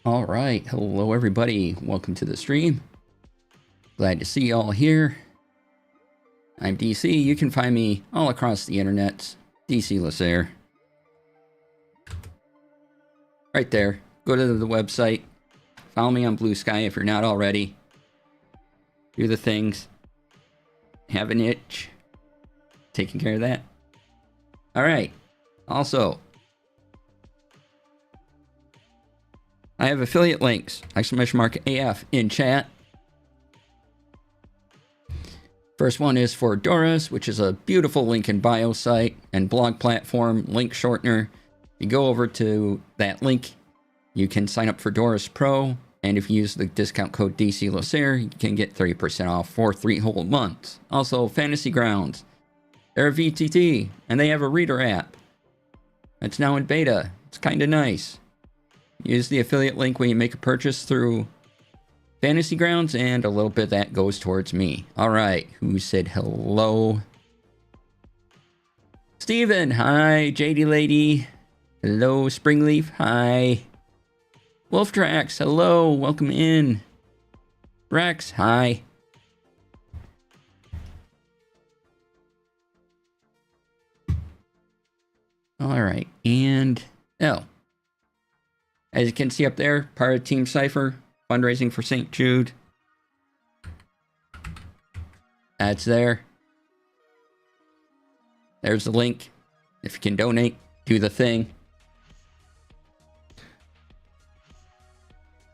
All right. Hello, everybody. Welcome to the stream. Glad to see you all here. I'm DC. You can find me all across the internet. DC Lasair. Right there. Go to the website. Follow me on Blue Sky if you're not already. Do the things. Have an itch. Taking care of that. All right. Also, I have affiliate links, !AF in chat. First one is for Doris, which is a beautiful link in bio site and blog platform, link shortener. You go over to that link, you can sign up for Doris Pro, and if you use the discount code DC Lasair, you can get 30% off for 3 whole months. Also, Fantasy Grounds. They're a VTT, and they have a reader app. It's now in beta. It's kind of nice. Use the affiliate link when you make a purchase through Fantasy Grounds, and a little bit of that goes towards me. All right, who said hello? Steven, hi. JD Lady, hello. Springleaf, hi. Wolftrax, hello. Welcome in. Rex, hi. All right, and as you can see up there, part of Team Cypher, fundraising for St. Jude. That's there. There's the link. If you can donate, do the thing.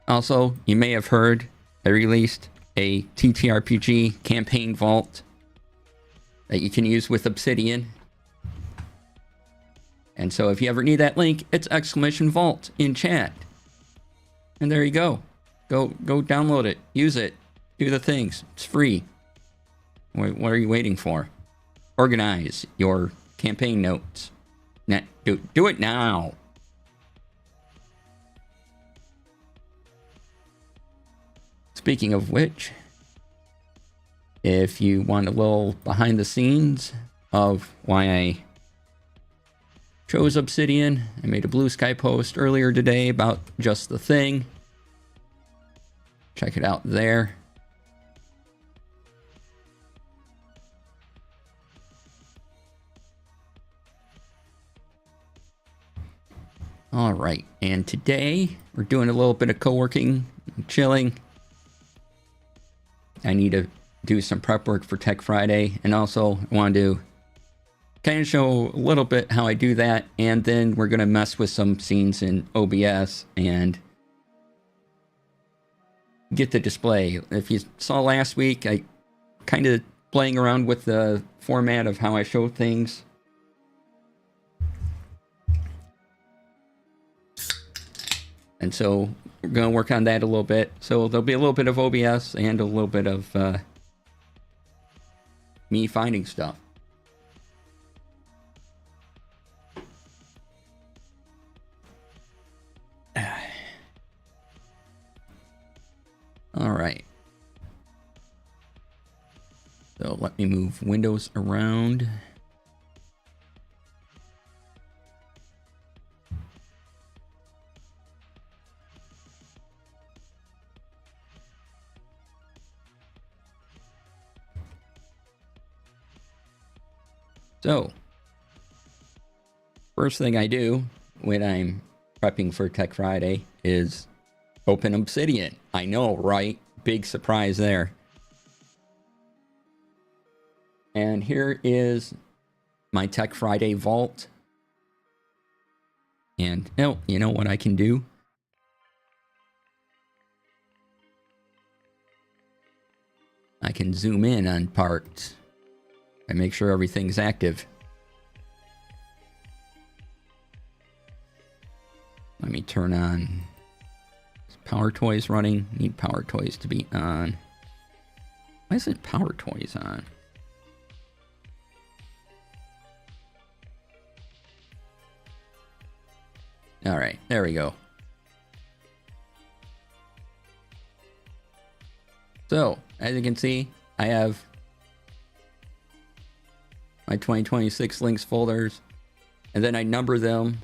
Also, you may have heard I released a TTRPG campaign vault that you can use with Obsidian. And so if you ever need that link, it's !vault in chat. And there you go. Go download it. Use it. Do the things. It's free. What are you waiting for? Organize your campaign notes. Do it now. Speaking of which, if you want a little behind the scenes of why I chose Obsidian, I made a Blue Sky post earlier today about just the thing. Check it out there. All right, and today we're doing a little bit of co-working, chilling. I need to do some prep work for Tech Friday, and also I want to kind of show a little bit how I do that, and then we're going to mess with some scenes in OBS and get the display. If you saw last week, I kind of playing around with the format of how I show things. And so we're going to work on that a little bit. So there'll be a little bit of OBS and a little bit of me finding stuff. All right. So let me move windows around. So, first thing I do when I'm prepping for Tech Friday is open Obsidian. I know, right? Big surprise there. And here is my Tech Friday vault. And you know what I can do? I can zoom in on parts. I make sure everything's active. Let me turn on. Is Power Toys running? Need Power Toys to be on. Why isn't Power Toys on? All right, there we go. So, as you can see, I have my 2026 links folders, and then I number them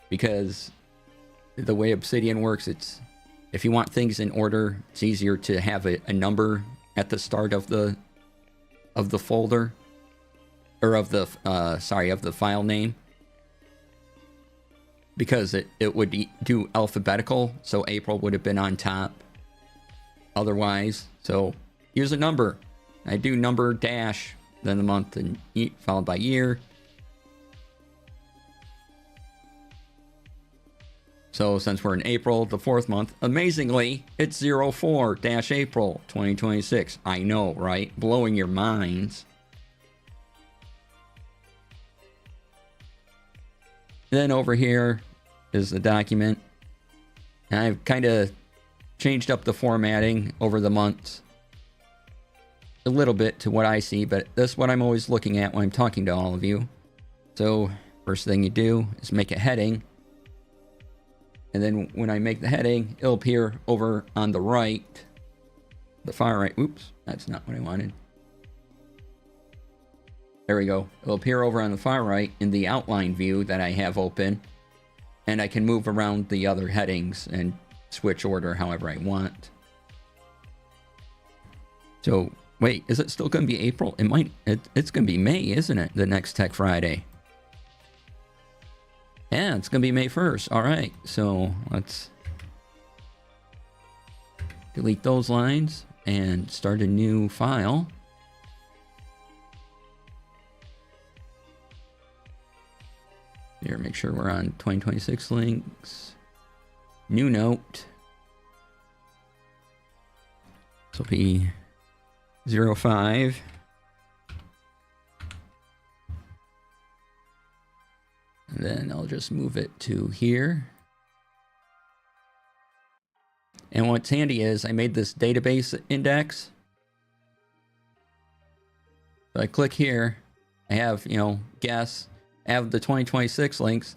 because the way Obsidian works, it's if you want things in order, it's easier to have a number at the start of the folder, or of the of the file name, because it would do alphabetical, so April would have been on top otherwise. So use a number. I do number dash, then the month, and followed by year. So since we're in April, the 4th month, amazingly, it's 04-April 2026. I know, right? Blowing your minds. Then over here is the document. And I've kind of changed up the formatting over the months a little bit to what I see, but that's what I'm always looking at when I'm talking to all of you. So first thing you do is make a heading. And then when I make the heading, it'll appear over on the right, the far right. Oops, that's not what I wanted. There we go. It'll appear over on the far right in the outline view that I have open. And I can move around the other headings and switch order however I want. So, wait, is it still going to be April? It's going to be May, isn't it? The next Tech Friday. Yeah, it's going to be May 1st. All right, so let's delete those lines and start a new file. Here, make sure we're on 2026 links. New note. This will be 05. And then I'll just move it to here. And what's handy is I made this database index. So I click here. I have, guess. I have the 2026 links.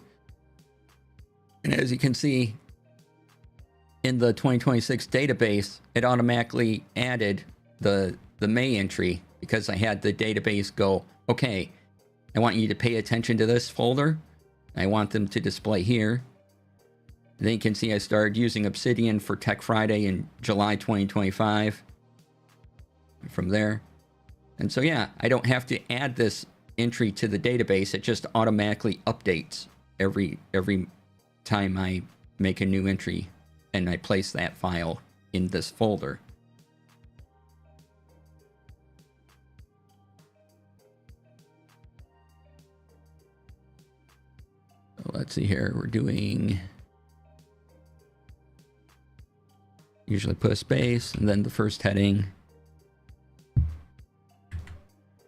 And as you can see, in the 2026 database, it automatically added the May entry because I had the database go, okay, I want you to pay attention to this folder. I want them to display here. And then you can see I started using Obsidian for Tech Friday in July 2025. From there. And so yeah, I don't have to add this entry to the database. It just automatically updates every time I make a new entry and I place that file in this folder. Let's see here. We're doing, usually put a space and then the first heading,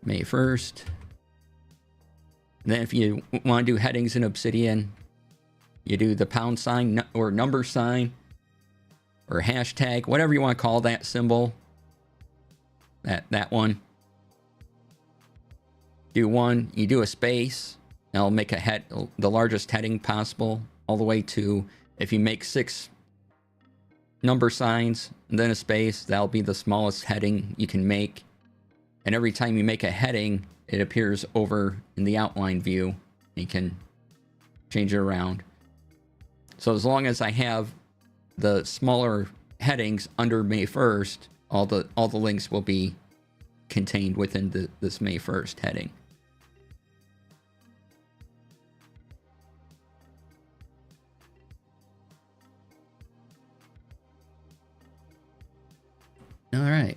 May 1st. And then if you want to do headings in Obsidian, you do the pound sign or number sign or hashtag, whatever you want to call that symbol. That one. Do one, you do a space. I'll make the largest heading possible, all the way to, if you make 6 number signs and then a space, that'll be the smallest heading you can make. And every time you make a heading, it appears over in the outline view. You can change it around. So as long as I have the smaller headings under May 1st, all the links will be contained within this May 1st heading. All right.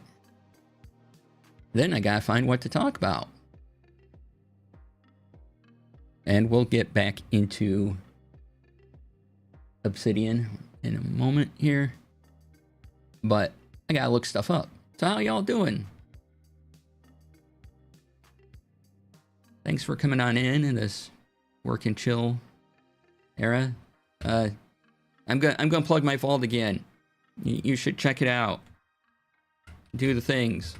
Then I gotta find what to talk about. And we'll get back into Obsidian in a moment here. But I gotta look stuff up. So how y'all doing? Thanks for coming on in this work and chill era. I'm gonna plug my vault again. You should check it out. Do the things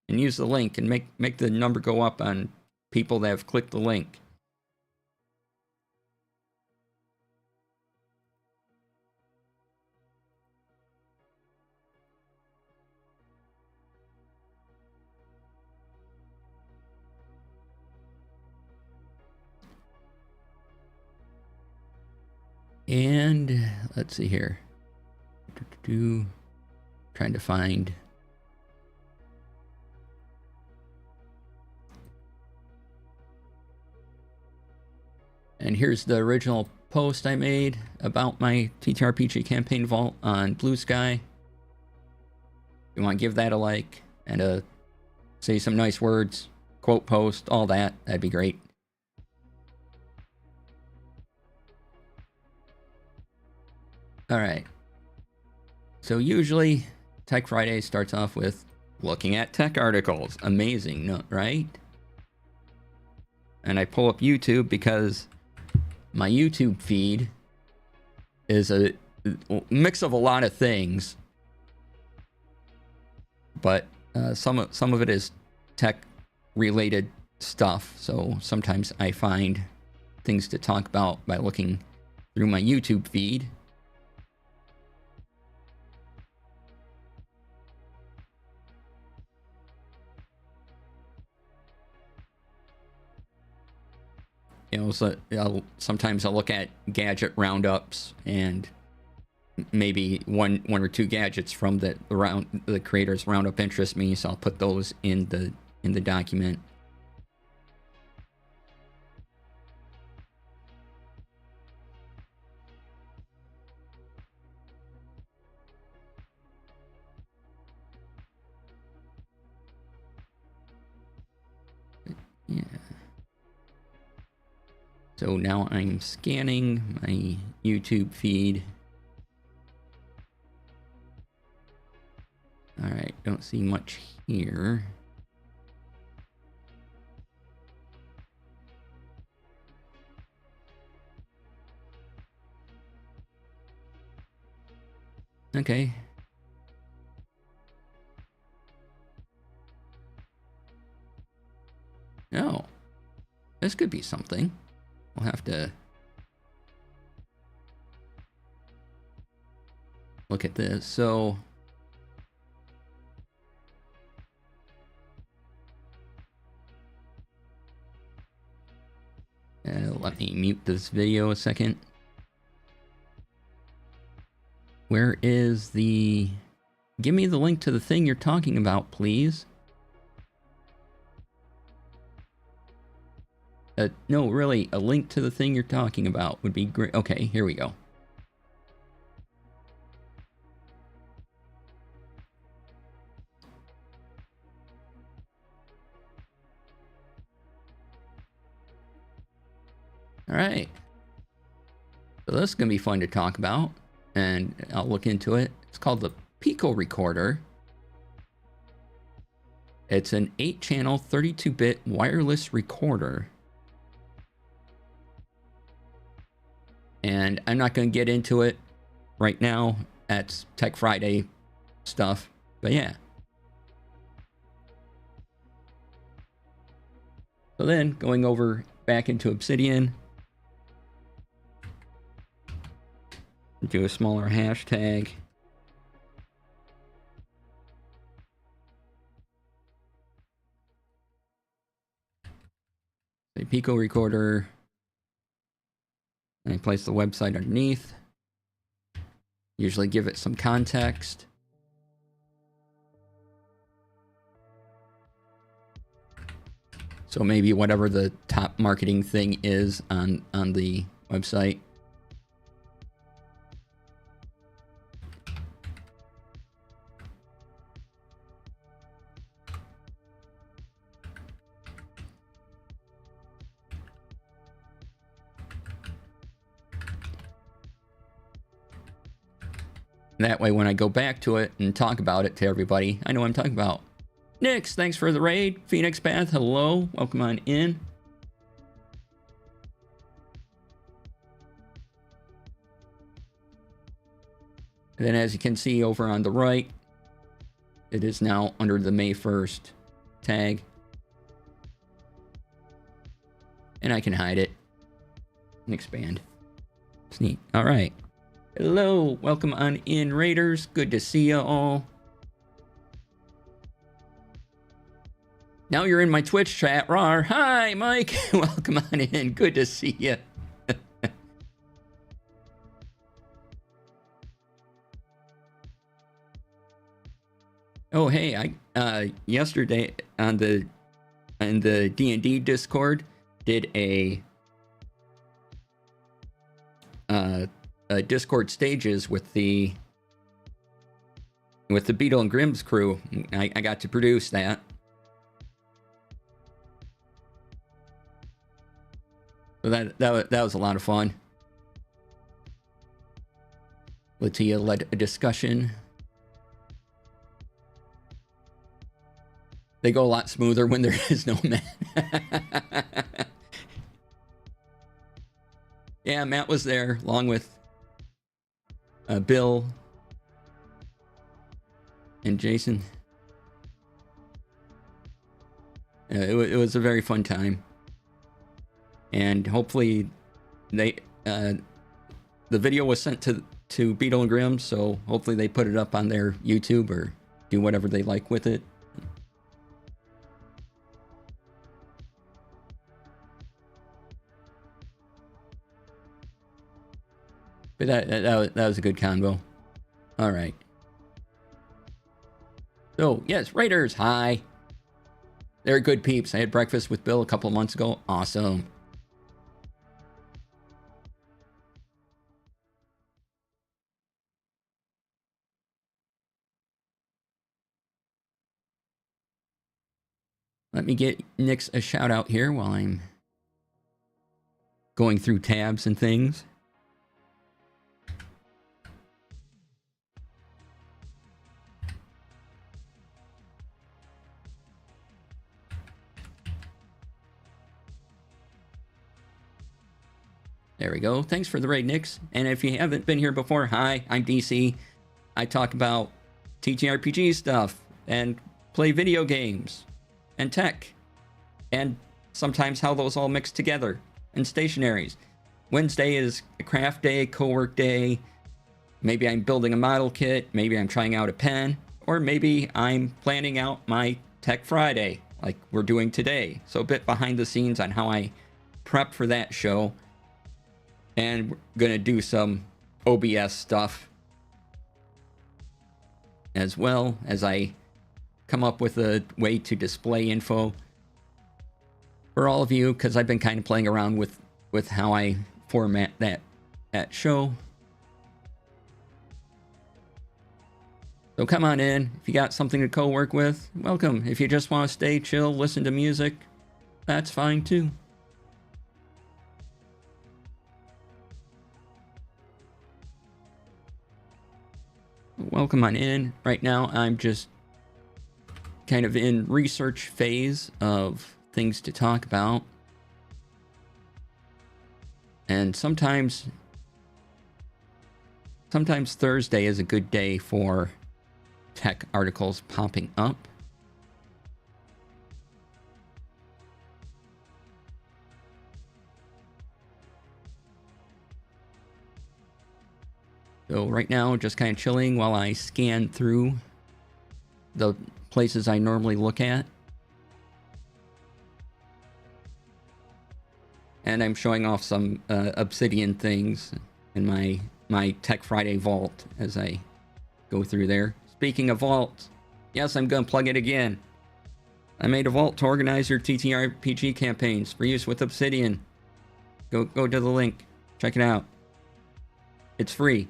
and use the link and make the number go up on people that have clicked the link. And let's see here. Trying to find. And here's the original post I made about my TTRPG campaign vault on Blue Sky. You want to give that a like and say some nice words, quote post, all that. That'd be great. All right. So usually Tech Friday starts off with looking at tech articles. Amazing, no, right? And I pull up YouTube because my YouTube feed is a mix of a lot of things, but some of it is tech related stuff. So sometimes I find things to talk about by looking through my YouTube feed. You know, so sometimes I'll look at gadget roundups and maybe one or two gadgets from the creator's roundup interest me, so I'll put those in the document. Yeah. So now I'm scanning my YouTube feed. All right, don't see much here. Okay. Oh, this could be something. We'll have to look at this. So let me mute this video a second. Where is the... Give me the link to the thing you're talking about, please. No, really, a link to the thing you're talking about would be great. Okay, here we go. All right. So this is going to be fun to talk about, and I'll look into it. It's called the Pico Recorder. It's an 8-channel, 32-bit wireless recorder. And I'm not going to get into it right now. That's Tech Friday stuff. But yeah. So then, going over back into Obsidian. Do a smaller hashtag. Say Pico Recorder. And I place the website underneath. Usually give it some context. So maybe whatever the top marketing thing is on the website. That way, when I go back to it and talk about it to everybody, I know what I'm talking about. Nix, thanks for the raid. Phoenix Path, hello. Welcome on in. And then as you can see over on the right, it is now under the May 1st tag. And I can hide it and expand. It's neat. All right. Hello, welcome on in, Raiders. Good to see you all. Now you're in my Twitch chat, rawr. Hi, Mike. Welcome on in. Good to see you. Oh, hey, I yesterday on the D&D Discord did a Discord stages with the Beetle and Grimm's crew. I got to produce that. So that was a lot of fun. Latia led a discussion. They go a lot smoother when there is no Matt. Yeah, Matt was there along with Bill and Jason. It was a very fun time, and hopefully the video was sent to Beetle and Grimm, so hopefully they put it up on their YouTube or do whatever they like with it. But that was a good combo. All right. So yes, Raiders, hi. They're good peeps. I had breakfast with Bill a couple months ago. Awesome. Let me get Nix a shout out here while I'm going through tabs and things. There we go. Thanks for the raid, Nix. And if you haven't been here before, hi, I'm DC. I talk about TTRPG stuff and play video games and tech and sometimes how those all mix together and stationaries. Wednesday is a craft day, co-work day. Maybe I'm building a model kit. Maybe I'm trying out a pen. Or maybe I'm planning out my Tech Friday like we're doing today. So a bit behind the scenes on how I prep for that show. And we're going to do some OBS stuff as well as I come up with a way to display info for all of you, because I've been kind of playing around with how I format that show. So come on in. If you got something to co-work with, welcome. If you just want to stay chill, listen to music, that's fine too. Welcome on in. Right now, I'm just kind of in research phase of things to talk about. And sometimes Thursday is a good day for tech articles popping up. So right now, just kind of chilling while I scan through the places I normally look at. And I'm showing off some Obsidian things in my Tech Friday vault as I go through there. Speaking of vault, yes, I'm going to plug it again. I made a vault to organize your TTRPG campaigns for use with Obsidian. Go to the link. Check it out. It's free.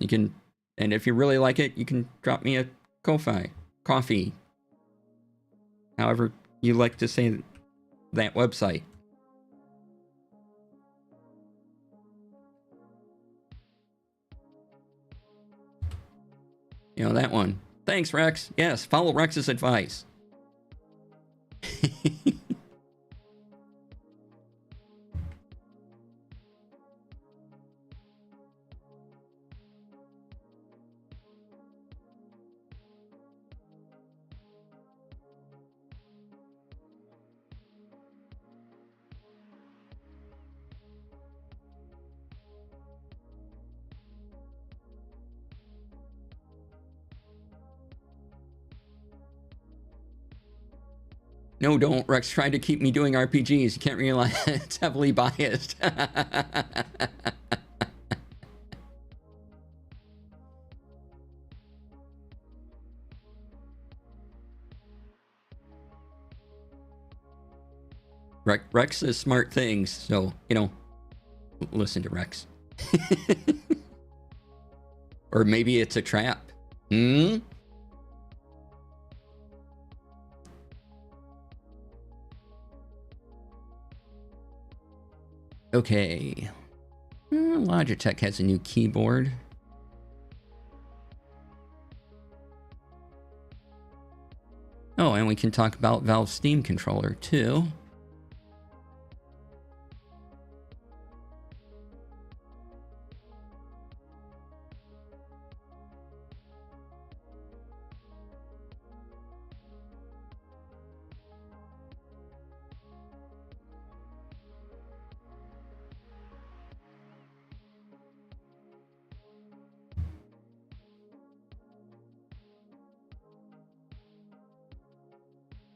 You can, and if you really like it, you can drop me a coffee. However you like to say that website. You know, that one. Thanks, Rex. Yes, follow Rex's advice. No, don't. Rex tried to keep me doing RPGs. You can't realize it's heavily biased. Rex says smart things, so, you know, listen to Rex. Or maybe it's a trap. Okay. Logitech has a new keyboard. Oh, and we can talk about Valve Steam controller too.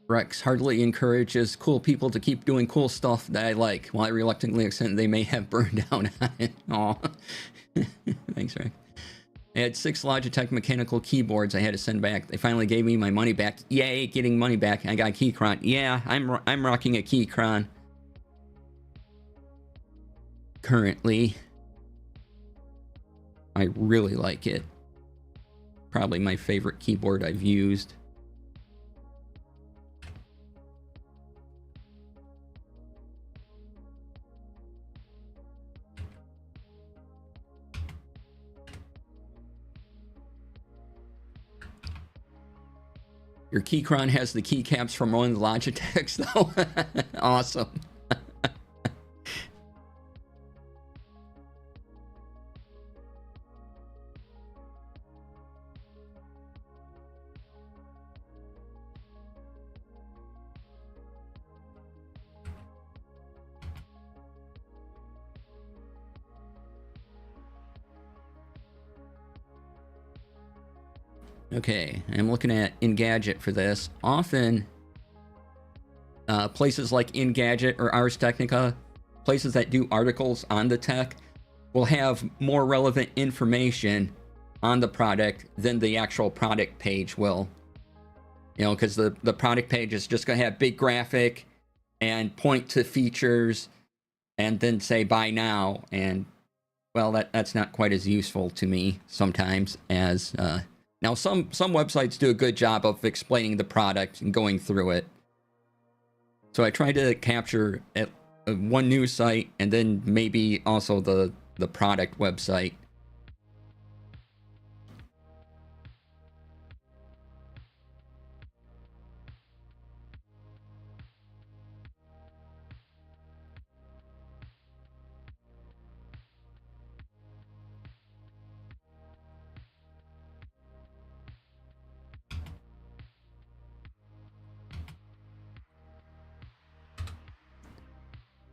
Rex hardly encourages cool people to keep doing cool stuff that I like, while I reluctantly accept they may have burned down on it. Aw. Thanks, Rex. I had 6 Logitech mechanical keyboards I had to send back. They finally gave me my money back. Yay, getting money back. I got a Keychron. Yeah, I'm rocking a Keychron currently. I really like it. Probably my favorite keyboard I've used. Your Keychron has the keycaps from one of the Logitechs, though. Awesome. Okay, I'm looking at Engadget for this. Often, places like Engadget or Ars Technica, places that do articles on the tech, will have more relevant information on the product than the actual product page will. You know, because the product page is just going to have big graphic and point to features and then say buy now. And, well, that's not quite as useful to me sometimes as... Now, some websites do a good job of explaining the product and going through it. So I try to capture at one news site and then maybe also the product website.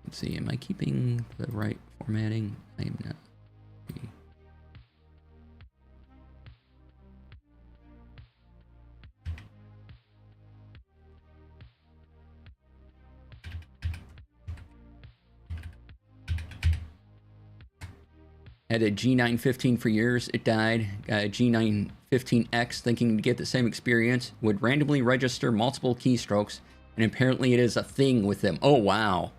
Let's see, am I keeping the right formatting? I am not. Had a G915 for years, it died. Got a G915X thinking to get the same experience. Would randomly register multiple keystrokes, and apparently it is a thing with them. Oh, wow.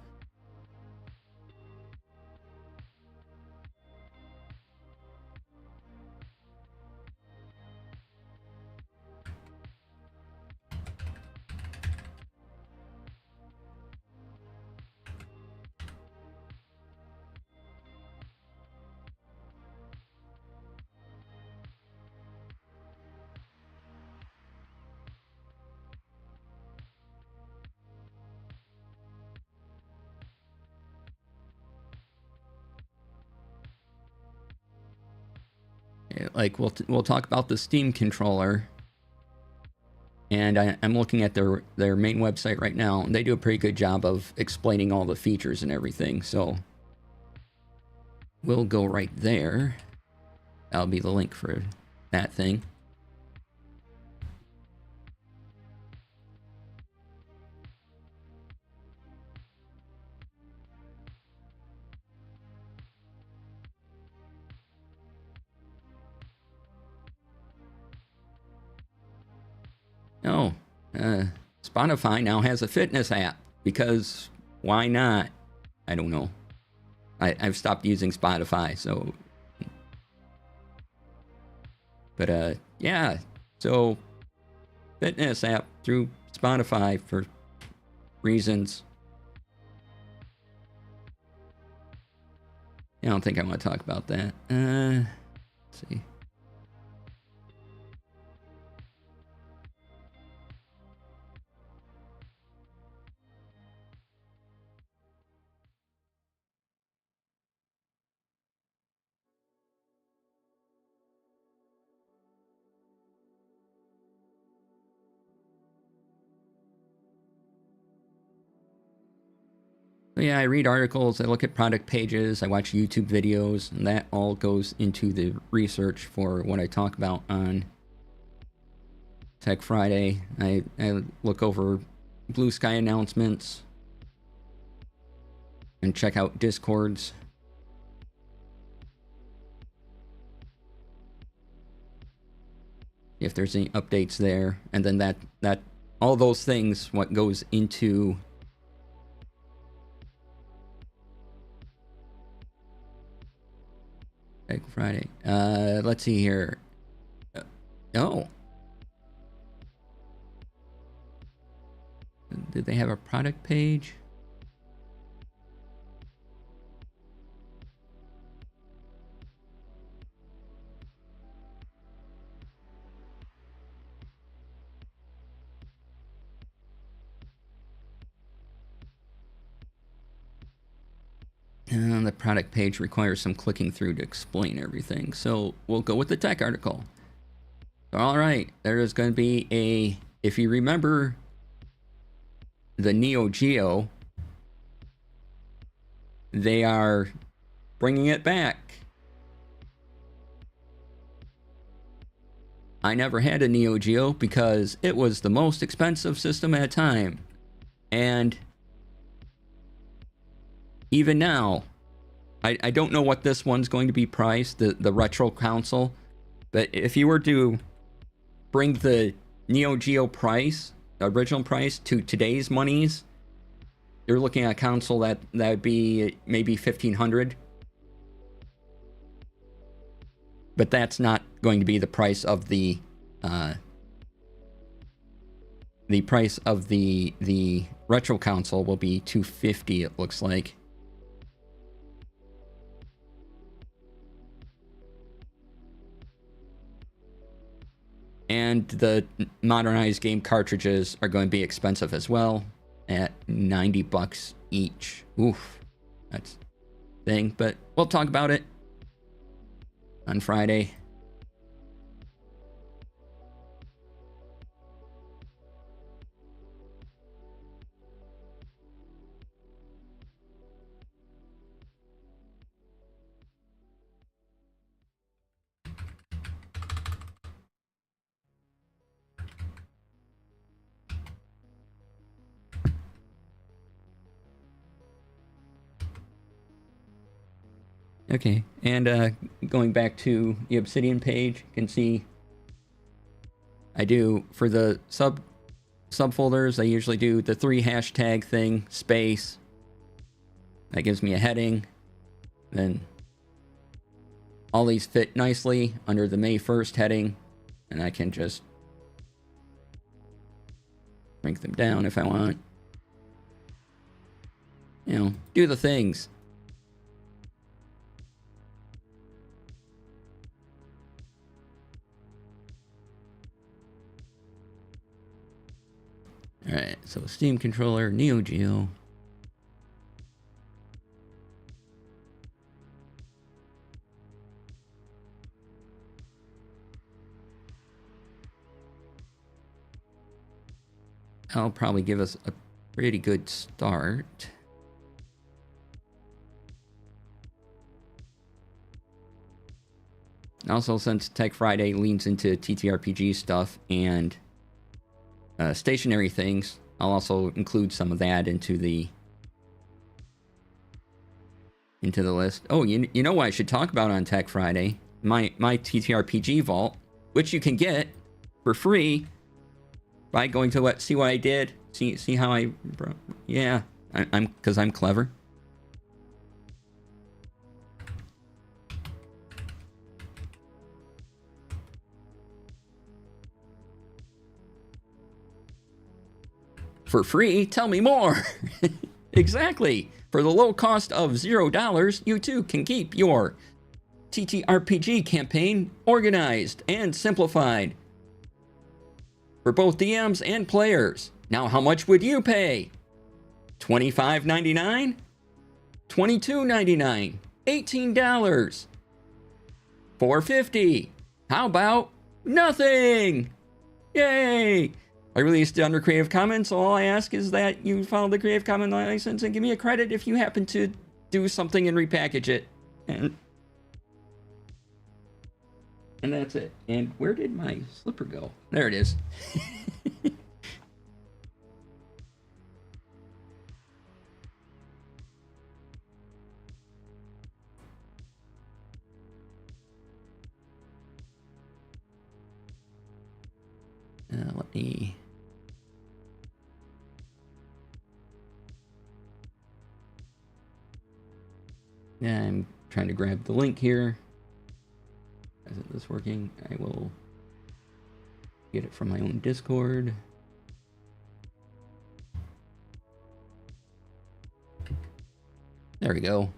Like, we'll talk about the Steam controller, and I'm looking at their main website right now, and they do a pretty good job of explaining all the features and everything, so we'll go right there. That'll be the link for that thing. Oh, Spotify now has a fitness app because Why not? I don't know. I've stopped using Spotify, so... But, yeah. So, fitness app through Spotify for reasons. I don't think I want to talk about that. Let's see. But yeah, I read articles, I look at product pages, I watch YouTube videos, and that all goes into the research for what I talk about on Tech Friday. I look over Blue Sky announcements and check out Discords. If there's any updates there, and then that all those things, what goes into Tech Friday. Let's see here. Oh. Did they have a product page? The product page requires some clicking through to explain everything. So we'll go with the tech article. All right, there is going to be a, if you remember the Neo Geo, they are bringing it back. I never had a Neo Geo because it was the most expensive system at the time. And even now, I don't know what this one's going to be priced, the retro console, but if you were to bring the Neo Geo price, the original price, to today's monies, you're looking at a console that would be maybe $1,500. But that's not going to be the price of the price of the retro console will be $250, it looks like. And the modernized game cartridges are going to be expensive as well, at $90 each. Oof, that's a thing, but we'll talk about it on Friday. Okay, and going back to the Obsidian page, you can see I do, for the subfolders, I usually do the 3 hashtag thing, space. That gives me a heading. Then all these fit nicely under the May 1st heading, and I can just shrink them down if I want. You know, do the things. Alright, so Steam controller, Neo Geo. I'll probably give us a pretty good start. Also, since Tech Friday leans into TTRPG stuff and stationary things, I'll also include some of that into the list. Oh, you know what I should talk about on Tech Friday? My TTRPG vault, which you can get for free by going to see what I did. See how I, yeah, Because I'm clever. For free? Tell me more. Exactly. For the low cost of $0, you too can keep your TTRPG campaign organized and simplified for both DMs and players. Now, how much would you pay? $25.99? $22.99? $18? $4.50? How about nothing? Yay! I released it under Creative Commons, so all I ask is that you follow the Creative Commons license and give me a credit if you happen to do something and repackage it. And that's it. And where did my slipper go? There it is. Let me... Yeah, I'm trying to grab the link here. Isn't this working? I will get it from my own Discord. There we go.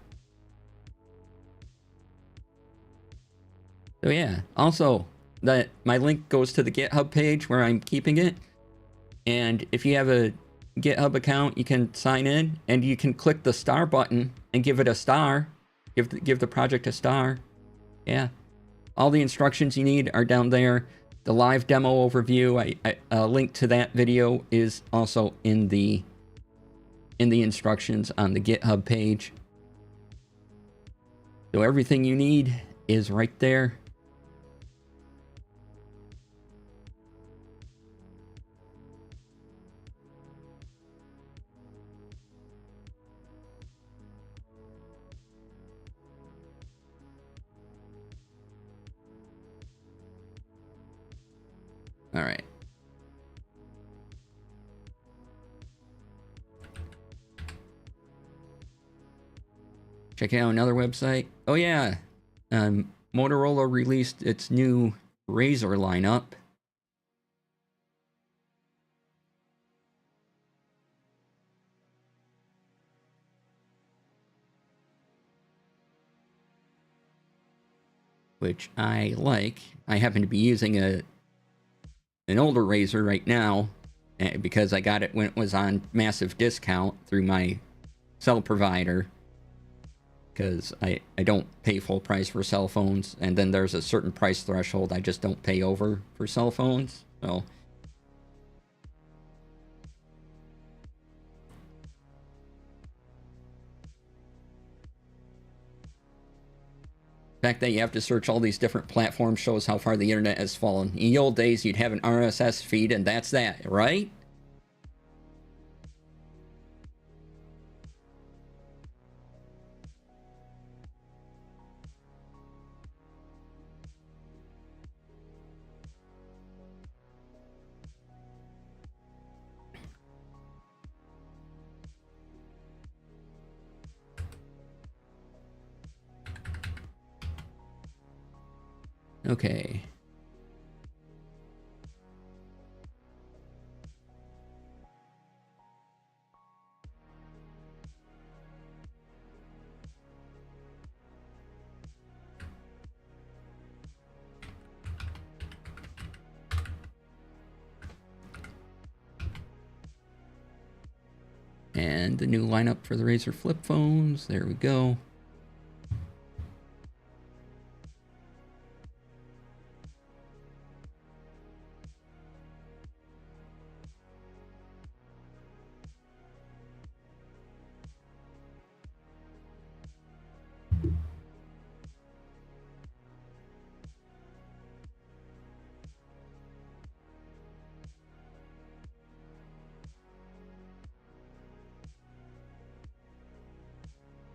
So yeah, also, that my link goes to the GitHub page where I'm keeping it. And if you have a GitHub account, you can sign in and you can click the star button and give it a star. Give the project a star. Yeah. All the instructions you need are down there. The live demo overview, a link to that video is also in the instructions on the GitHub page. So everything you need is right there. All right. Checking out another website. Oh yeah, Motorola released its new Razr lineup. Which I like. I happen to be using an older Razr right now because I got it when it was on massive discount through my cell provider. Because I don't pay full price for cell phones, and then there's a certain price threshold I just don't pay over for cell phones. So the fact that you have to search all these different platforms shows how far the internet has fallen. In the old days, you'd have an RSS feed, and that's that, right? Okay. And the new lineup for the Razr flip phones. There we go.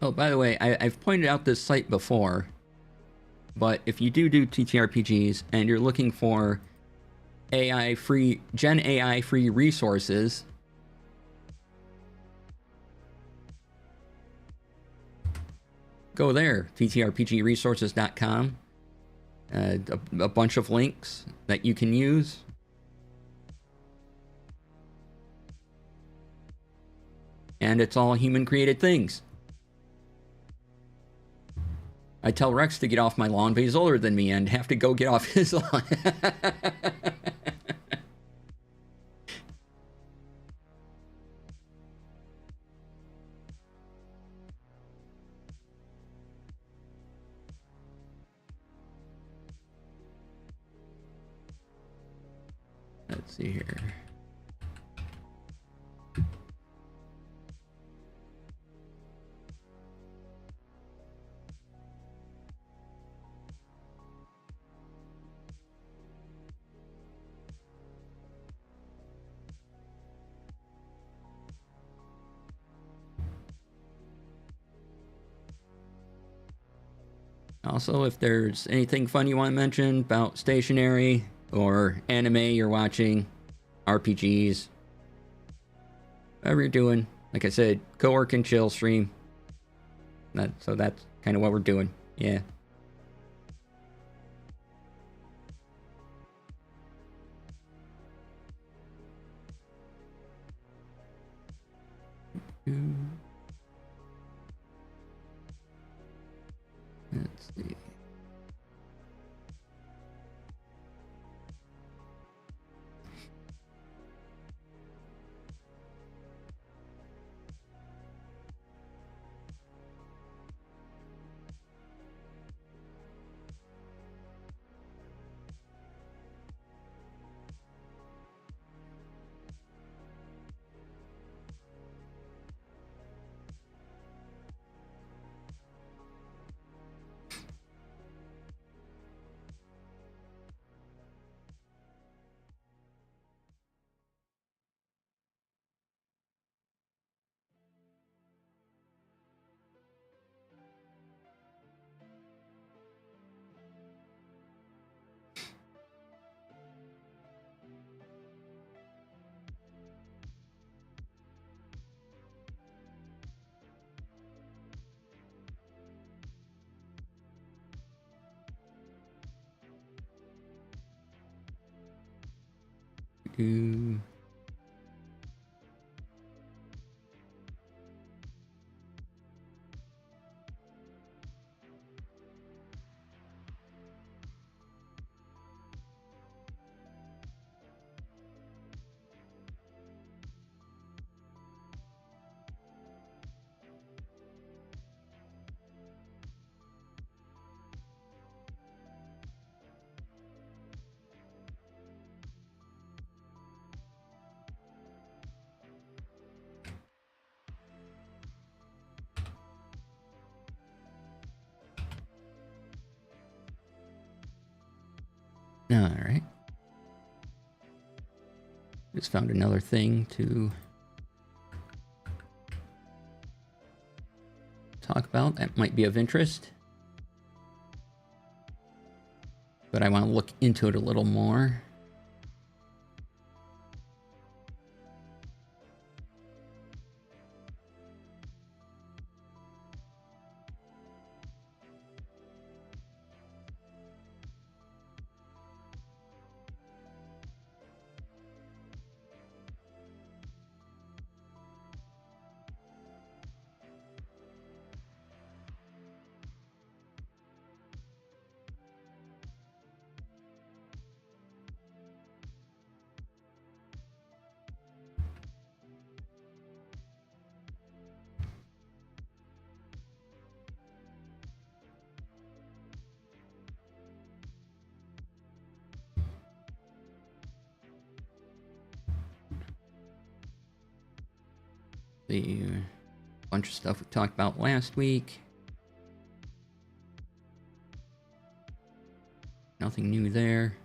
Oh, by the way, I've pointed out this site before, but if you do TTRPGs and you're looking for Gen AI free resources, go there, ttrpgresources.com. A bunch of links that you can use. And it's all human-created things. I tell Rex to get off my lawn, but he's older than me and have to go get off his lawn. Let's see here. Also, if there's anything fun you want to mention about stationery or anime you're watching, RPGs, whatever you're doing, like I said, co-work and chill stream. So that's kind of what we're doing. Yeah. Let's see. All right. Just found another thing to talk about that might be of interest. But I want to look into it a little more. The bunch of stuff we talked about last week. Nothing new there.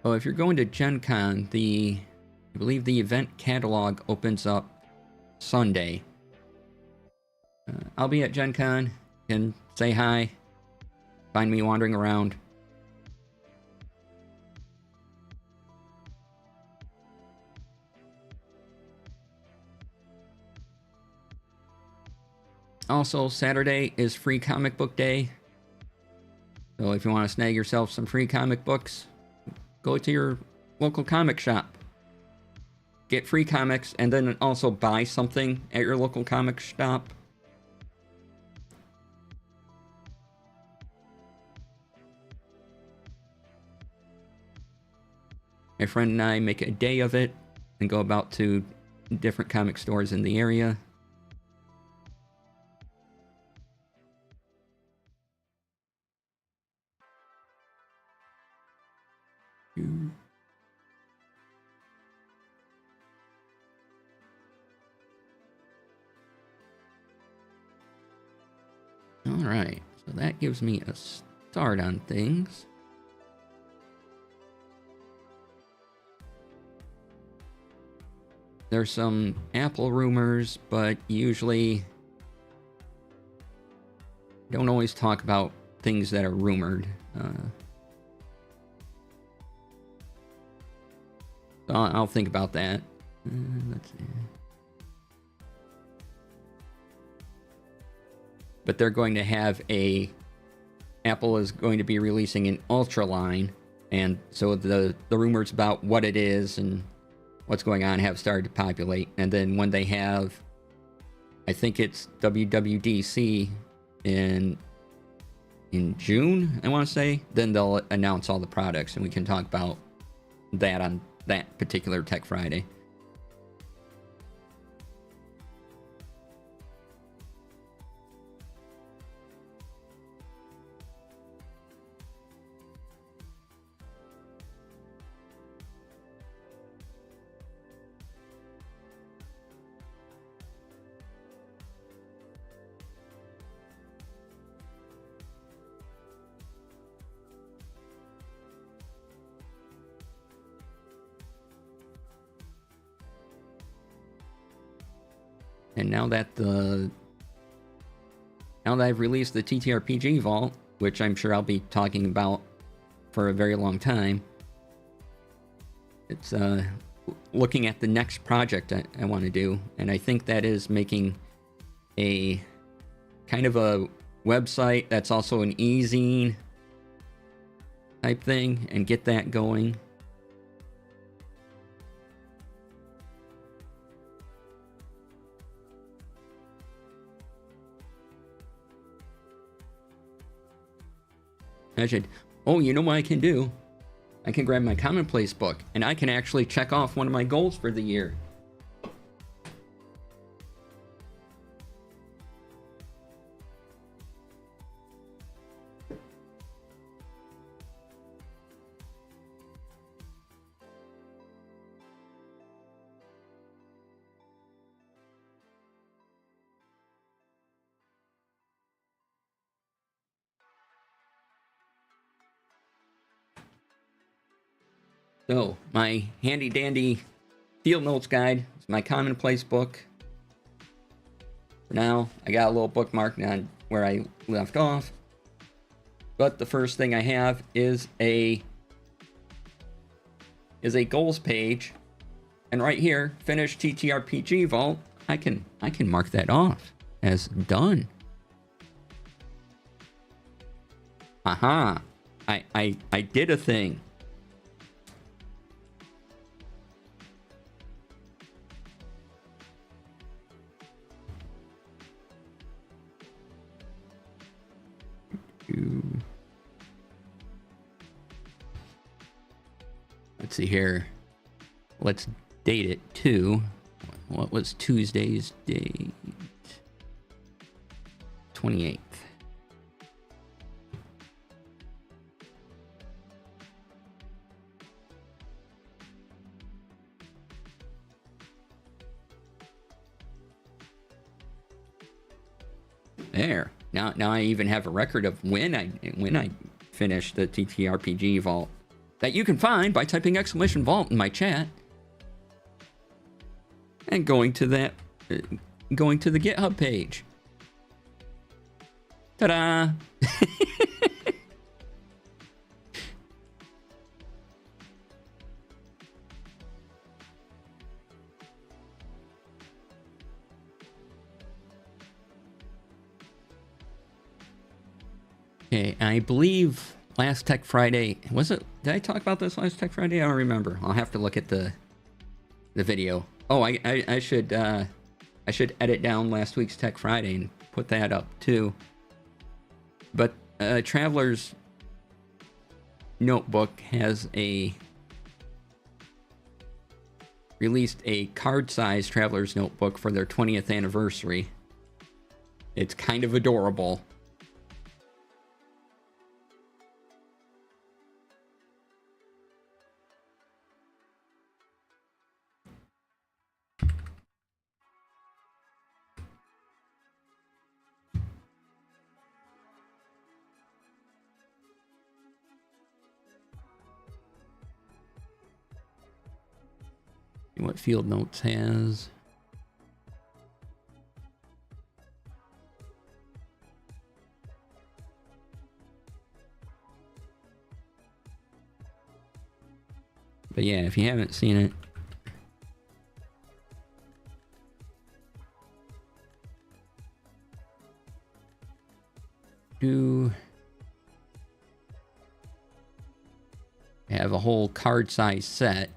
Oh, if you're going to Gen Con, I believe the event catalog opens up Sunday. I'll be at Gen Con. You can say hi. Find me wandering around. Also, Saturday is free comic book day. So if you want to snag yourself some free comic books, go to your local comic shop. Get free comics and then also buy something at your local comic shop. My friend and I make a day of it and go about to different comic stores in the area. Alright, so that gives me a start on things. There's some Apple rumors, but usually don't always talk about things that are rumored. So I'll think about that. Let's see. But they're going to have Apple is going to be releasing an Ultra line, and so the rumors about what it is and what's going on have started to populate. And then when they have, I think it's WWDC in June, I want to say, then they'll announce all the products, and we can talk about that on that particular Tech Friday. And now that I've released the TTRPG Vault, which I'm sure I'll be talking about for a very long time, it's looking at the next project I want to do, and I think that is making a kind of a website that's also an e-zine type thing, and get that going. Oh, you know what I can do? I can grab my commonplace book, and I can actually check off one of my goals for the year. So, my handy dandy field notes guide is my commonplace book. For now, I got a little bookmark on where I left off. But the first thing I have is a goals page. And right here, finish TTRPG Vault, I can mark that off as done. Aha. I did a thing. Let's see here. Let's date it to, what was Tuesday's date? 28th. There. Now I even have a record of when I finished the TTRPG Vault that you can find by typing !vault in my chat and going to the GitHub page. Ta-da! Okay, I believe last Tech Friday, was it? Did I talk about this last Tech Friday? I don't remember. I'll have to look at the video. Oh, I should edit down last week's Tech Friday and put that up too. But Traveler's Notebook has released a card-sized Traveler's Notebook for their 20th anniversary. It's kind of adorable. What Field Notes has. But yeah, if you haven't seen it, do have a whole card size set.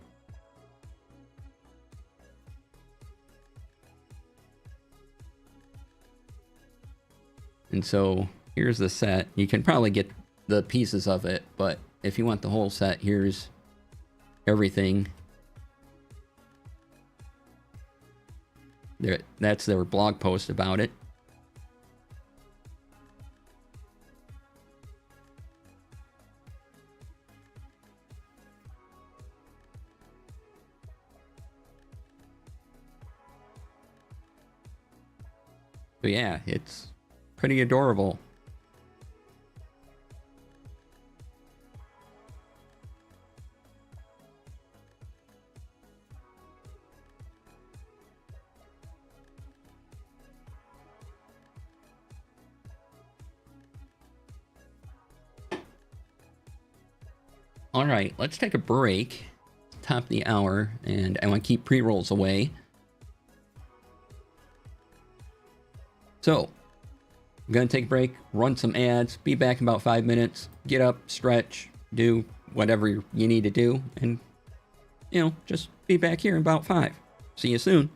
And so here's the set. You can probably get the pieces of it, but if you want the whole set, here's everything. That's their blog post about it. But yeah, it's pretty adorable. All right, let's take a break. Top of the hour, and I want to keep pre-rolls away. So, I'm going to take a break, run some ads, be back in about 5 minutes, get up, stretch, do whatever you need to do, and, you know, just be back here in about 5. See you soon.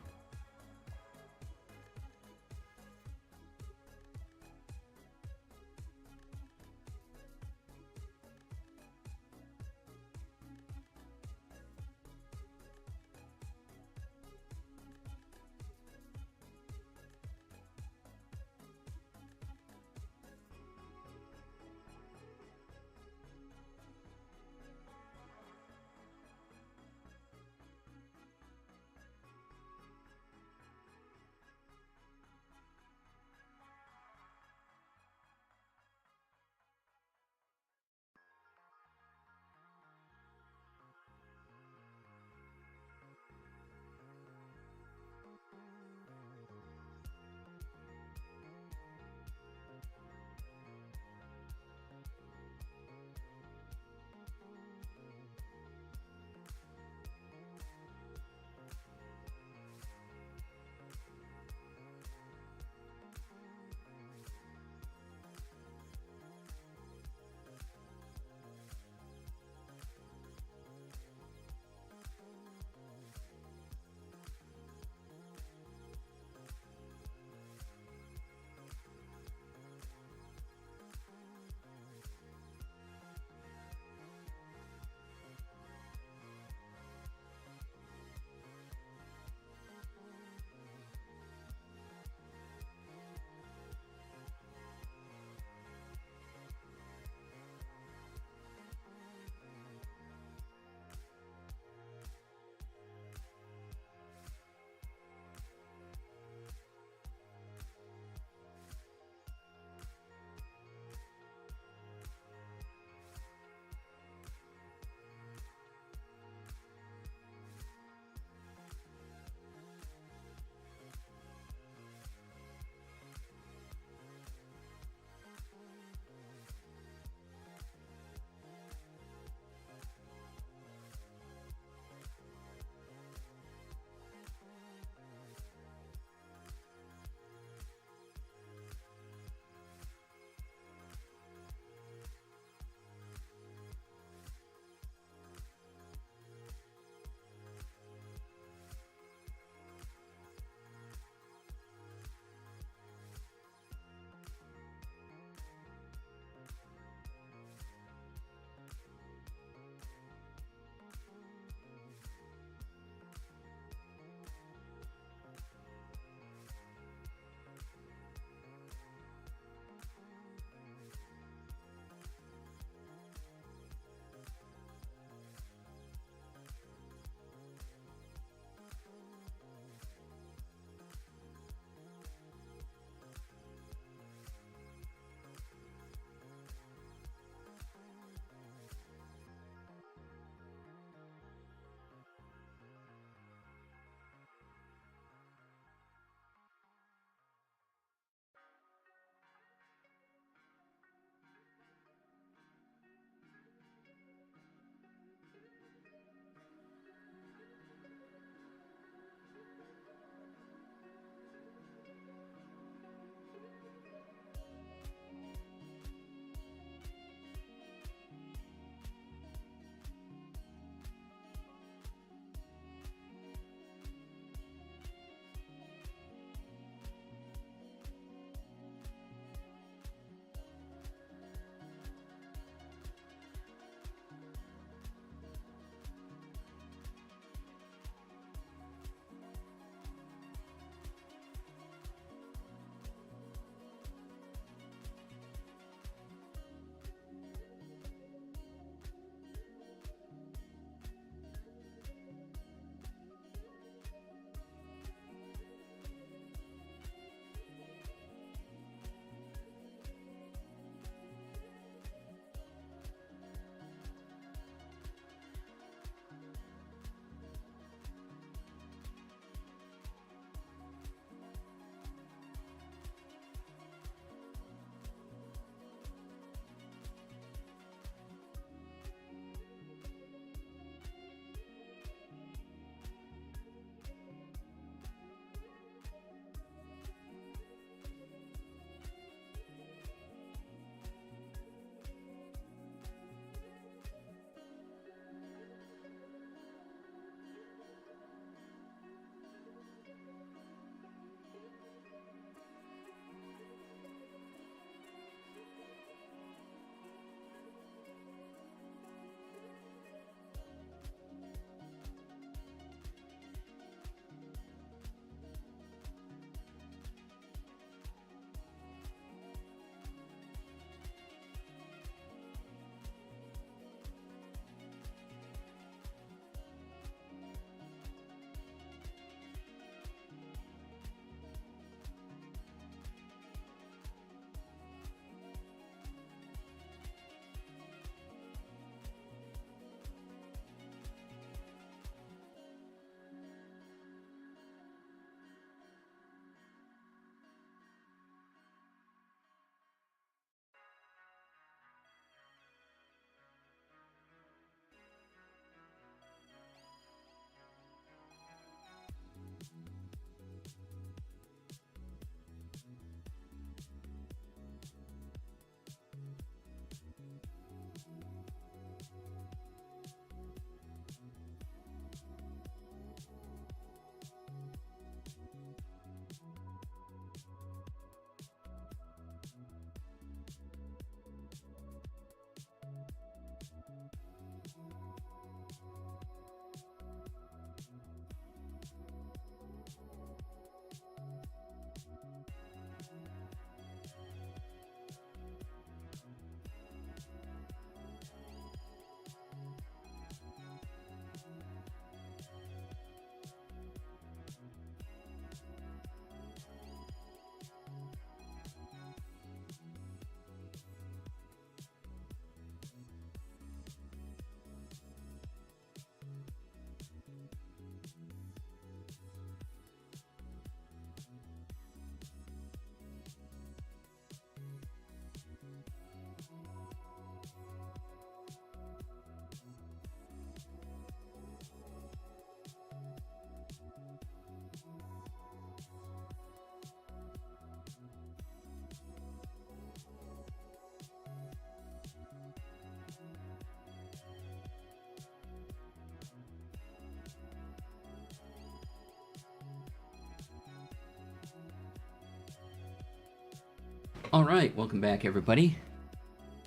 All right, welcome back, everybody.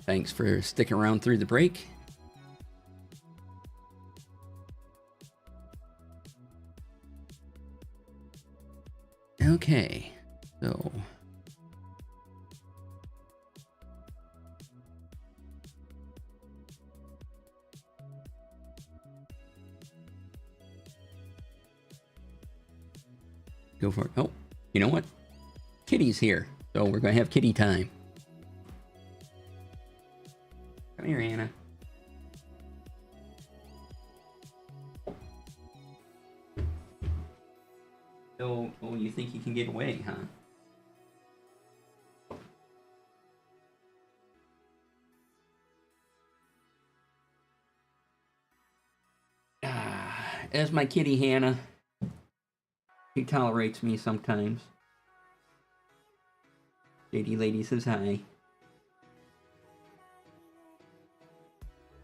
Thanks for sticking around through the break. Okay, so go for it. Oh, you know what? Kitty's here, so we're gonna have kitty time. Come here, Anna. So, oh, you think you can get away, huh? As my kitty Hannah. She tolerates me sometimes. JD Lady says hi.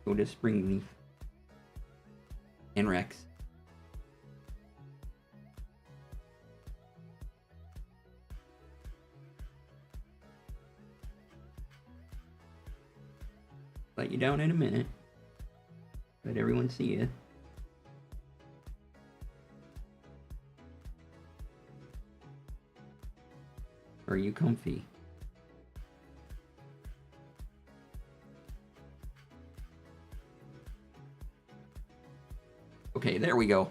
Go to Springleaf. And Rex. Let you down in a minute. Let everyone see you. Are you comfy? Okay, there we go.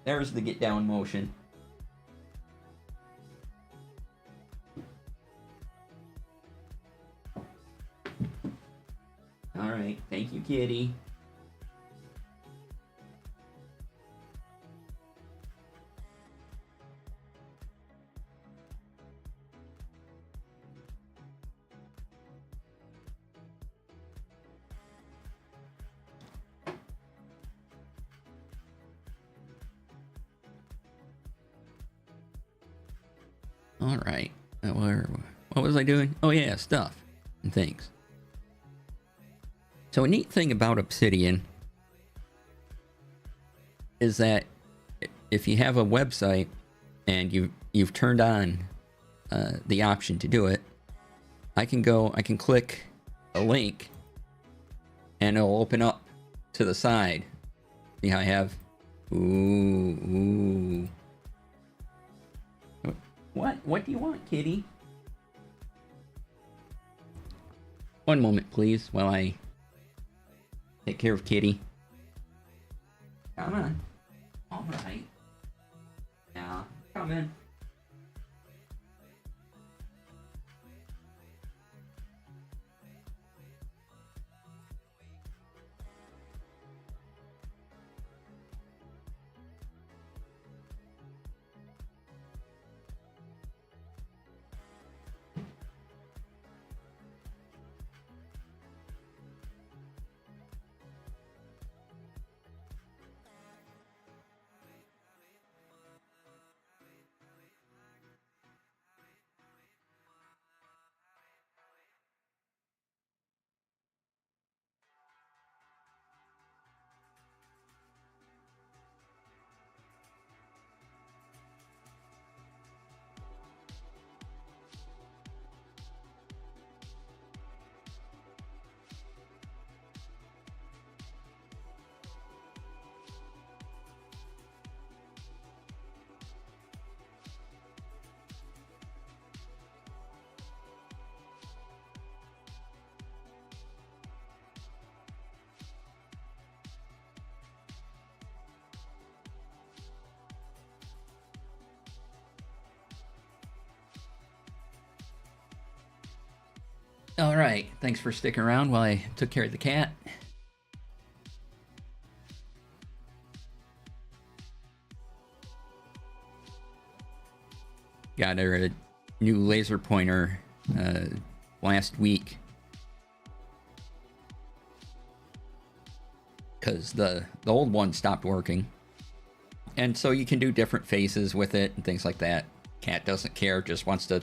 There's the get down motion. All right, thank you, kitty. All right. What was I doing? Oh yeah, stuff and things. So a neat thing about Obsidian is that if you have a website and you've turned on the option to do it, I can click a link and it'll open up to the side. See how I have? Ooh. What do you want, kitty? One moment, please, while I take care of kitty. Come on. All right. Now, come in. All right, thanks for sticking around while I took care of the cat. Got her a new laser pointer last week. Because the old one stopped working. And so you can do different faces with it and things like that. Cat doesn't care, just wants to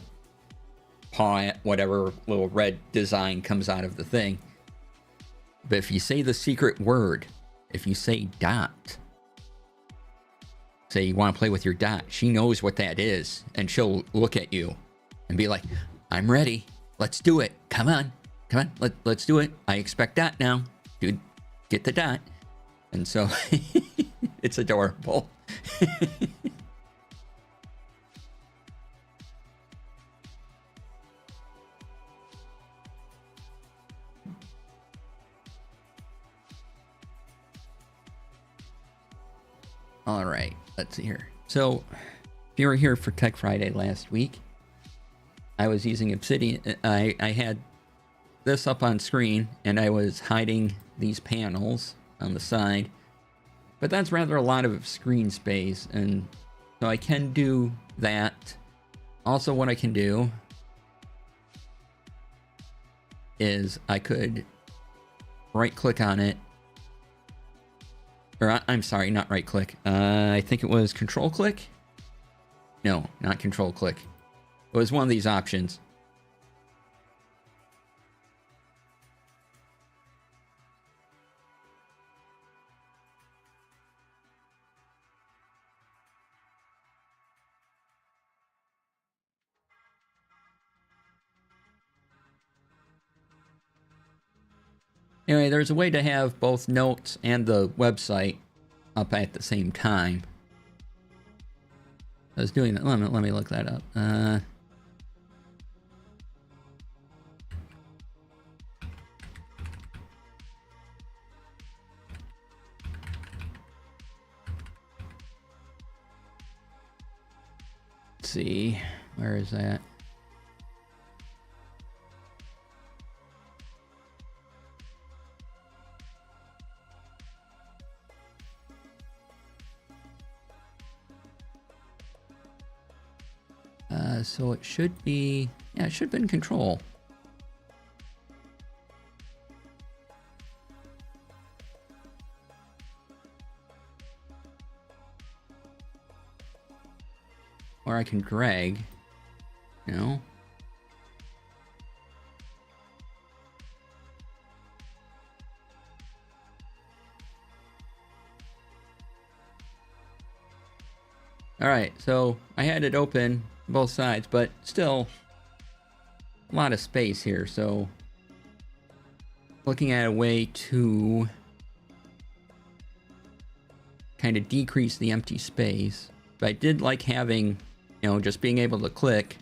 paw at whatever little red design comes out of the thing. But if you say the secret word, if you say dot, say you want to play with your dot, she knows what that is, and she'll look at you and be like, I'm ready. Let's do it. Come on. Come on. Let's do it. I expect dot now. Dude, get the dot. And so it's adorable. All right, let's see here. So if you were here for Tech Friday last week, I was using Obsidian. I had this up on screen and I was hiding these panels on the side, but that's rather a lot of screen space, and so I can do that. Also, what I can do is I could right click on it, or I'm sorry, not right click. I think it was control click. No, not control click. It was one of these options. Anyway, there's a way to have both notes and the website up at the same time. I was doing that. Let me look that up. Let's see. Where is that? So it should be, yeah, it should have been control. Or I can drag, you know. All right, so I had it open both sides, but still a lot of space here. So looking at a way to kind of decrease the empty space. But I did like having, you know, just being able to click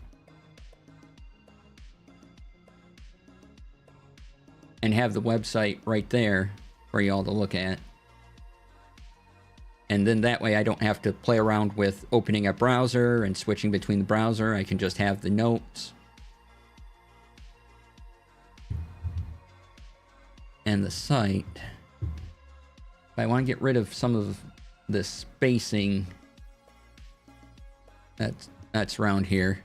and have the website right there for y'all to look at. And then that way I don't have to play around with opening a browser and switching between the browser. I can just have the notes and the site. If I want to get rid of some of the spacing that's around here.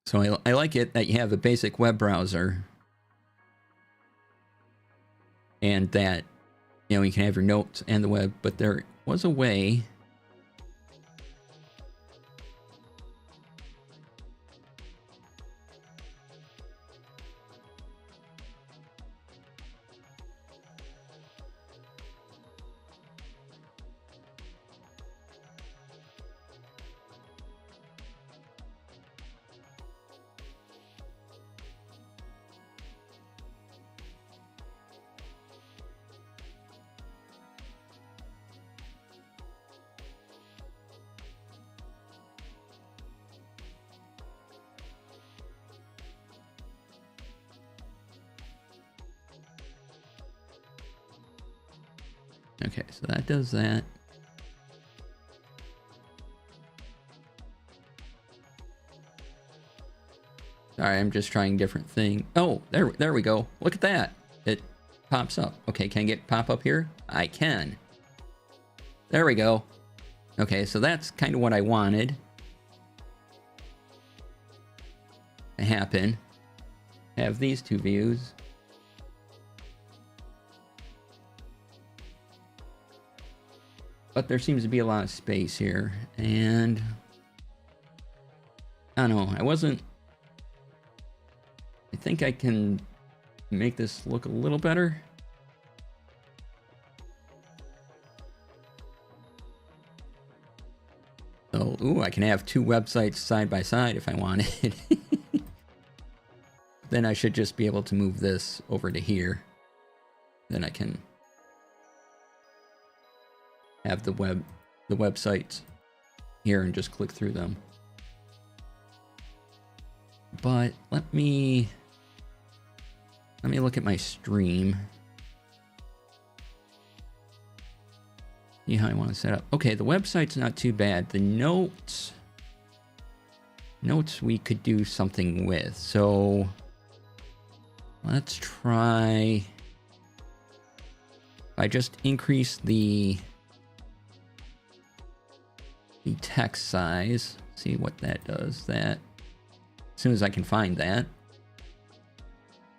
So I like it that you have a basic web browser and that, you know, you can have your notes and the web, but there was a way Okay, so that does that. Sorry, I'm just trying different thing. Oh, there we go. Look at that. It pops up. Okay, can I get pop up here? I can. There we go. Okay, so that's kind of what I wanted to happen. Have these two views. But there seems to be a lot of space here, and I don't know, I think I can make this look a little better. So, ooh, I can have two websites side by side if I wanted. Then I should just be able to move this over to here. Then I can have the websites here and just click through them. But let me look at my stream. See how I want to set up. Okay, the website's not too bad. The notes we could do something with. So let's try. I just increase the text size. See what that does. That as soon as I can find that.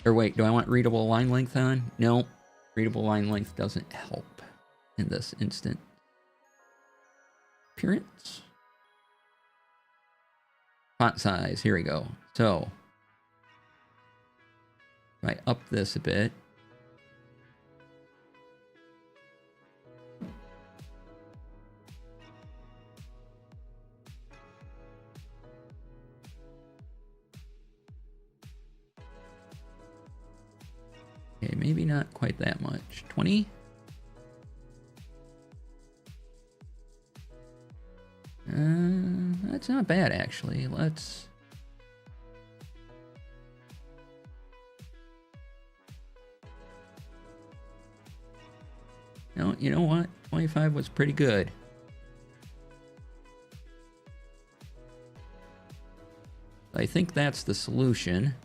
Or wait, do I want readable line length on? No, readable line length doesn't help in this instant. Appearance. Font size, here we go. So, if I up this a bit. Okay, maybe not quite that much. 20? That's not bad, actually. Let's... No, you know what? 25 was pretty good. I think that's the solution.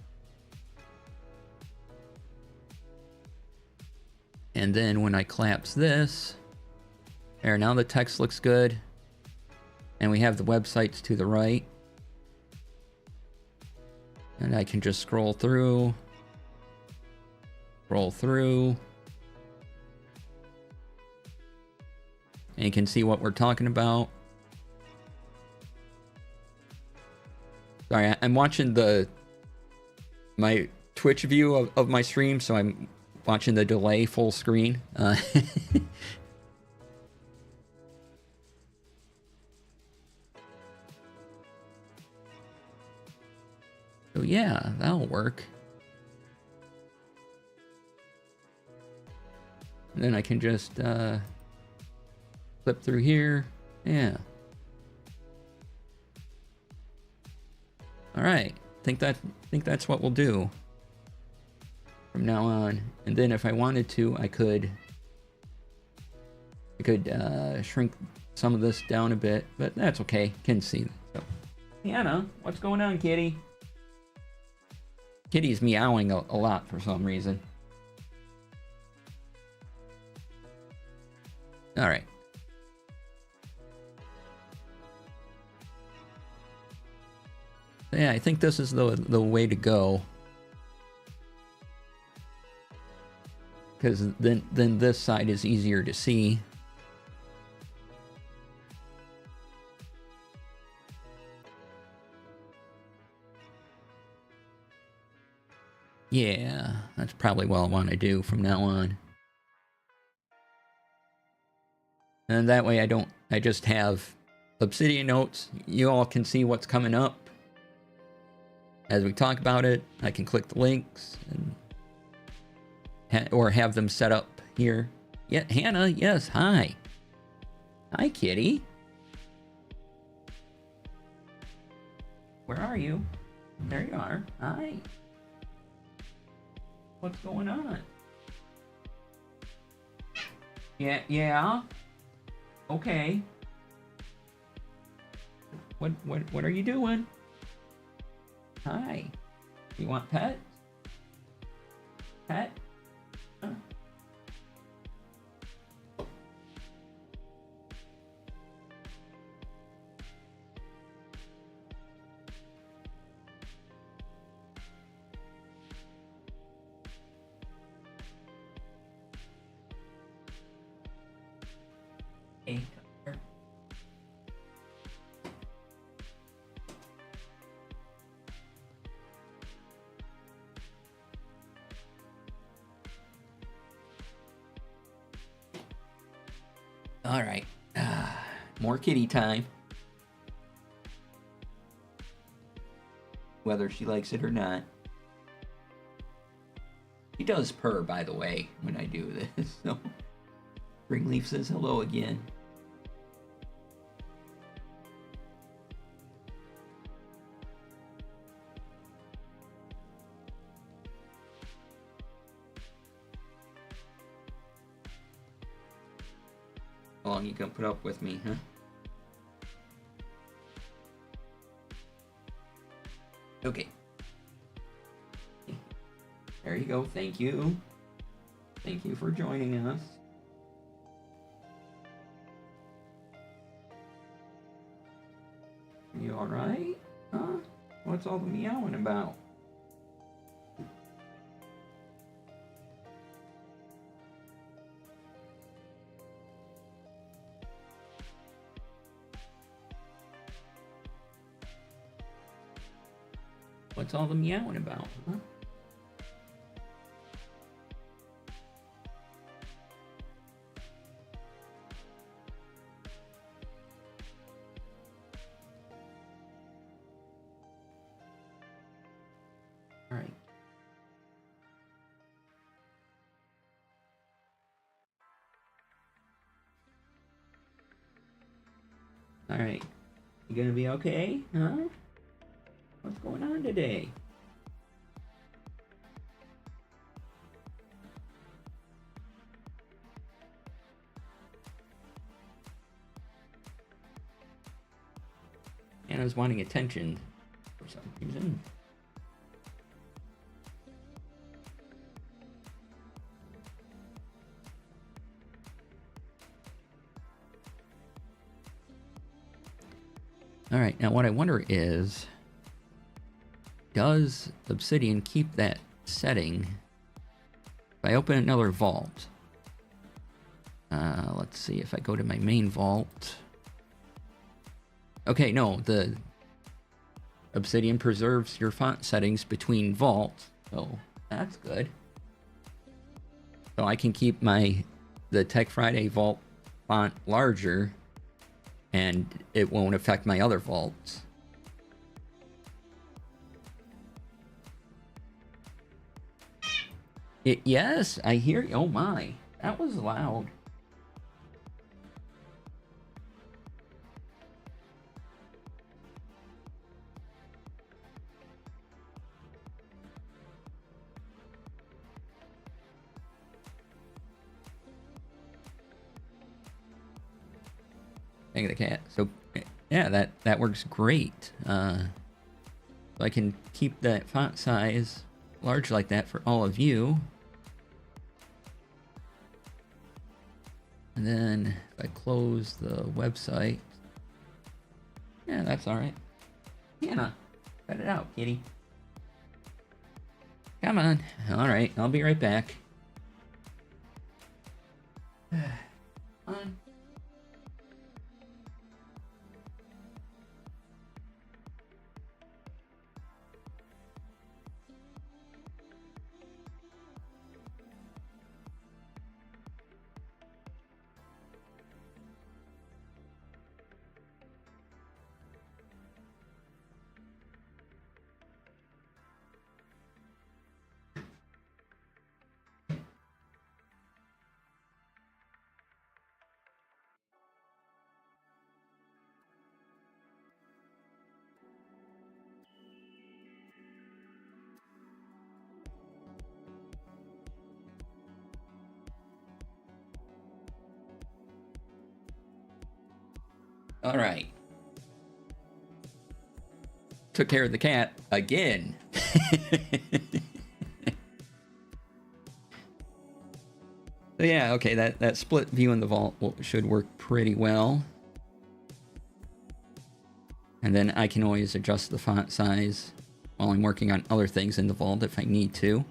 And then when I collapse this, there, now the text looks good. And we have the websites to the right. And I can just scroll through. And you can see what we're talking about. Sorry, I'm watching my Twitch view of my stream, so I'm watching the delay full screen. So yeah, that'll work. And then I can just flip through here. Yeah. All right. Think that's what we'll do from now on. And then if I wanted to, I could shrink some of this down a bit, but that's okay. Can see. So, Hannah, what's going on, kitty? Kitty's meowing a lot for some reason. All right. Yeah, I think this is the way to go. Because then this side is easier to see. Yeah, that's probably what I want to do from now on. And that way I just have Obsidian notes. You all can see what's coming up. As we talk about it, I can click the links and or have them set up here. Yeah, Hannah, yes, hi. Hi, kitty. Where are you? There you are. Hi. What's going on? Yeah. Okay. What are you doing? Hi. You want pet? Pet? Huh. All right. More kitty time. Whether she likes it or not. She does purr, by the way, when I do this. So, Springleaf says hello again. How long you gonna put up with me, huh? Okay. There you go. Thank you. Thank you for joining us. You alright? Huh? What's all the meowing about? What's all the meowing about, huh? All right. All right. You gonna be okay, huh? What's going on today? Anna's wanting attention for some reason. All right, now what I wonder is, does Obsidian keep that setting if I open another vault? Let's see, if I go to my main vault. Okay, no, the Obsidian preserves your font settings between vaults, so that's good. So I can keep the Tech Friday vault font larger, and it won't affect my other vaults. Yes, I hear you. Oh my, that was loud. Thank the cat. So yeah, that works great. So I can keep that font size large like that for all of you. And then if I close the website, yeah, that's all right. Hannah, cut it out, kitty. Come on. All right, I'll be right back. On. All right. Took care of the cat again. So yeah, okay, that split view in the vault should work pretty well. And then I can always adjust the font size while I'm working on other things in the vault if I need to.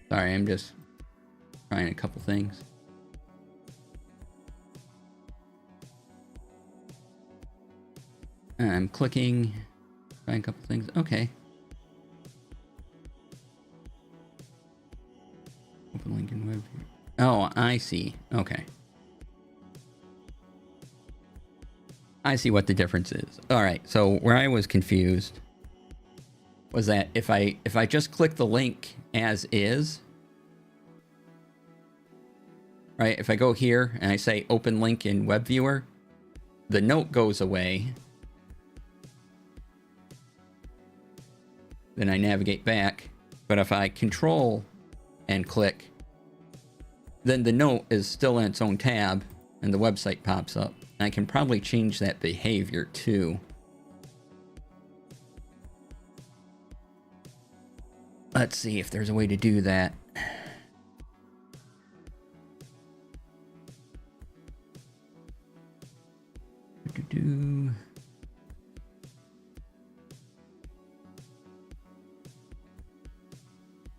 Sorry, I'm just trying a couple things. I'm clicking, trying a couple things. Okay. Open link in web. Oh, I see. Okay. I see what the difference is. All right. So where I was confused was that if I just click the link as is, right? If I go here and I say open link in web viewer, the note goes away. Then I navigate back. But if I control and click, then the note is still in its own tab and the website pops up. I can probably change that behavior too. Let's see if there's a way to do that.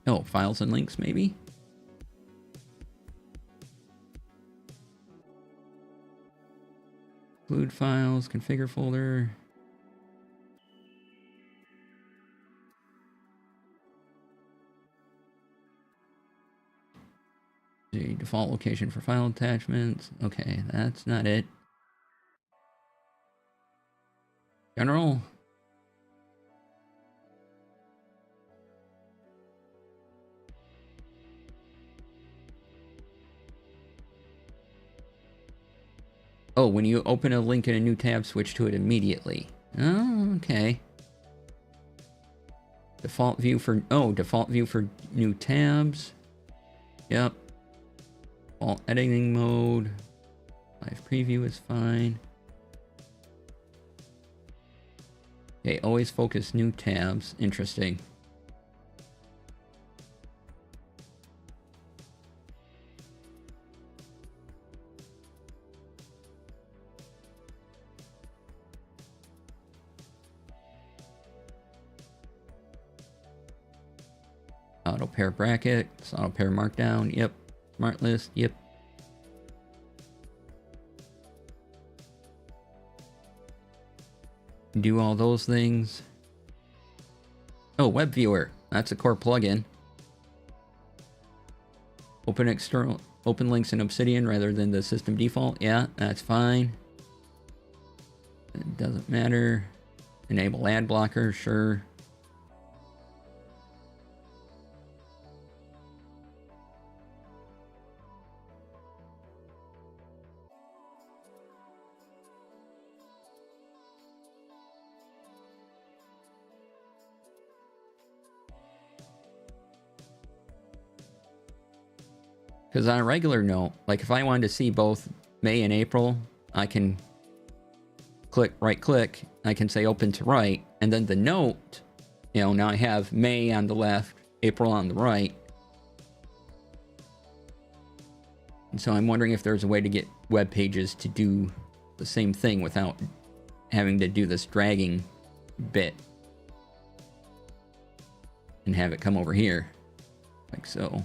Oh, files and links maybe? Include files, configure folder. The default location for file attachments. Okay, that's not it. General. Oh, when you open a link in a new tab, switch to it immediately. Oh, okay. Default view for new tabs. Yep. Default editing mode. Live preview is fine. Okay, always focus new tabs. Interesting. Auto pair brackets, auto pair markdown, yep. Smart list, yep. Do all those things. Oh, web viewer. That's a core plugin. Open links in Obsidian rather than the system default. Yeah, that's fine. It doesn't matter. Enable ad blocker, sure. Because on a regular note, like if I wanted to see both May and April, I can right click, I can say open to right, and then the note, you know, now I have May on the left, April on the right. And so I'm wondering if there's a way to get web pages to do the same thing without having to do this dragging bit. And have it come over here, like so.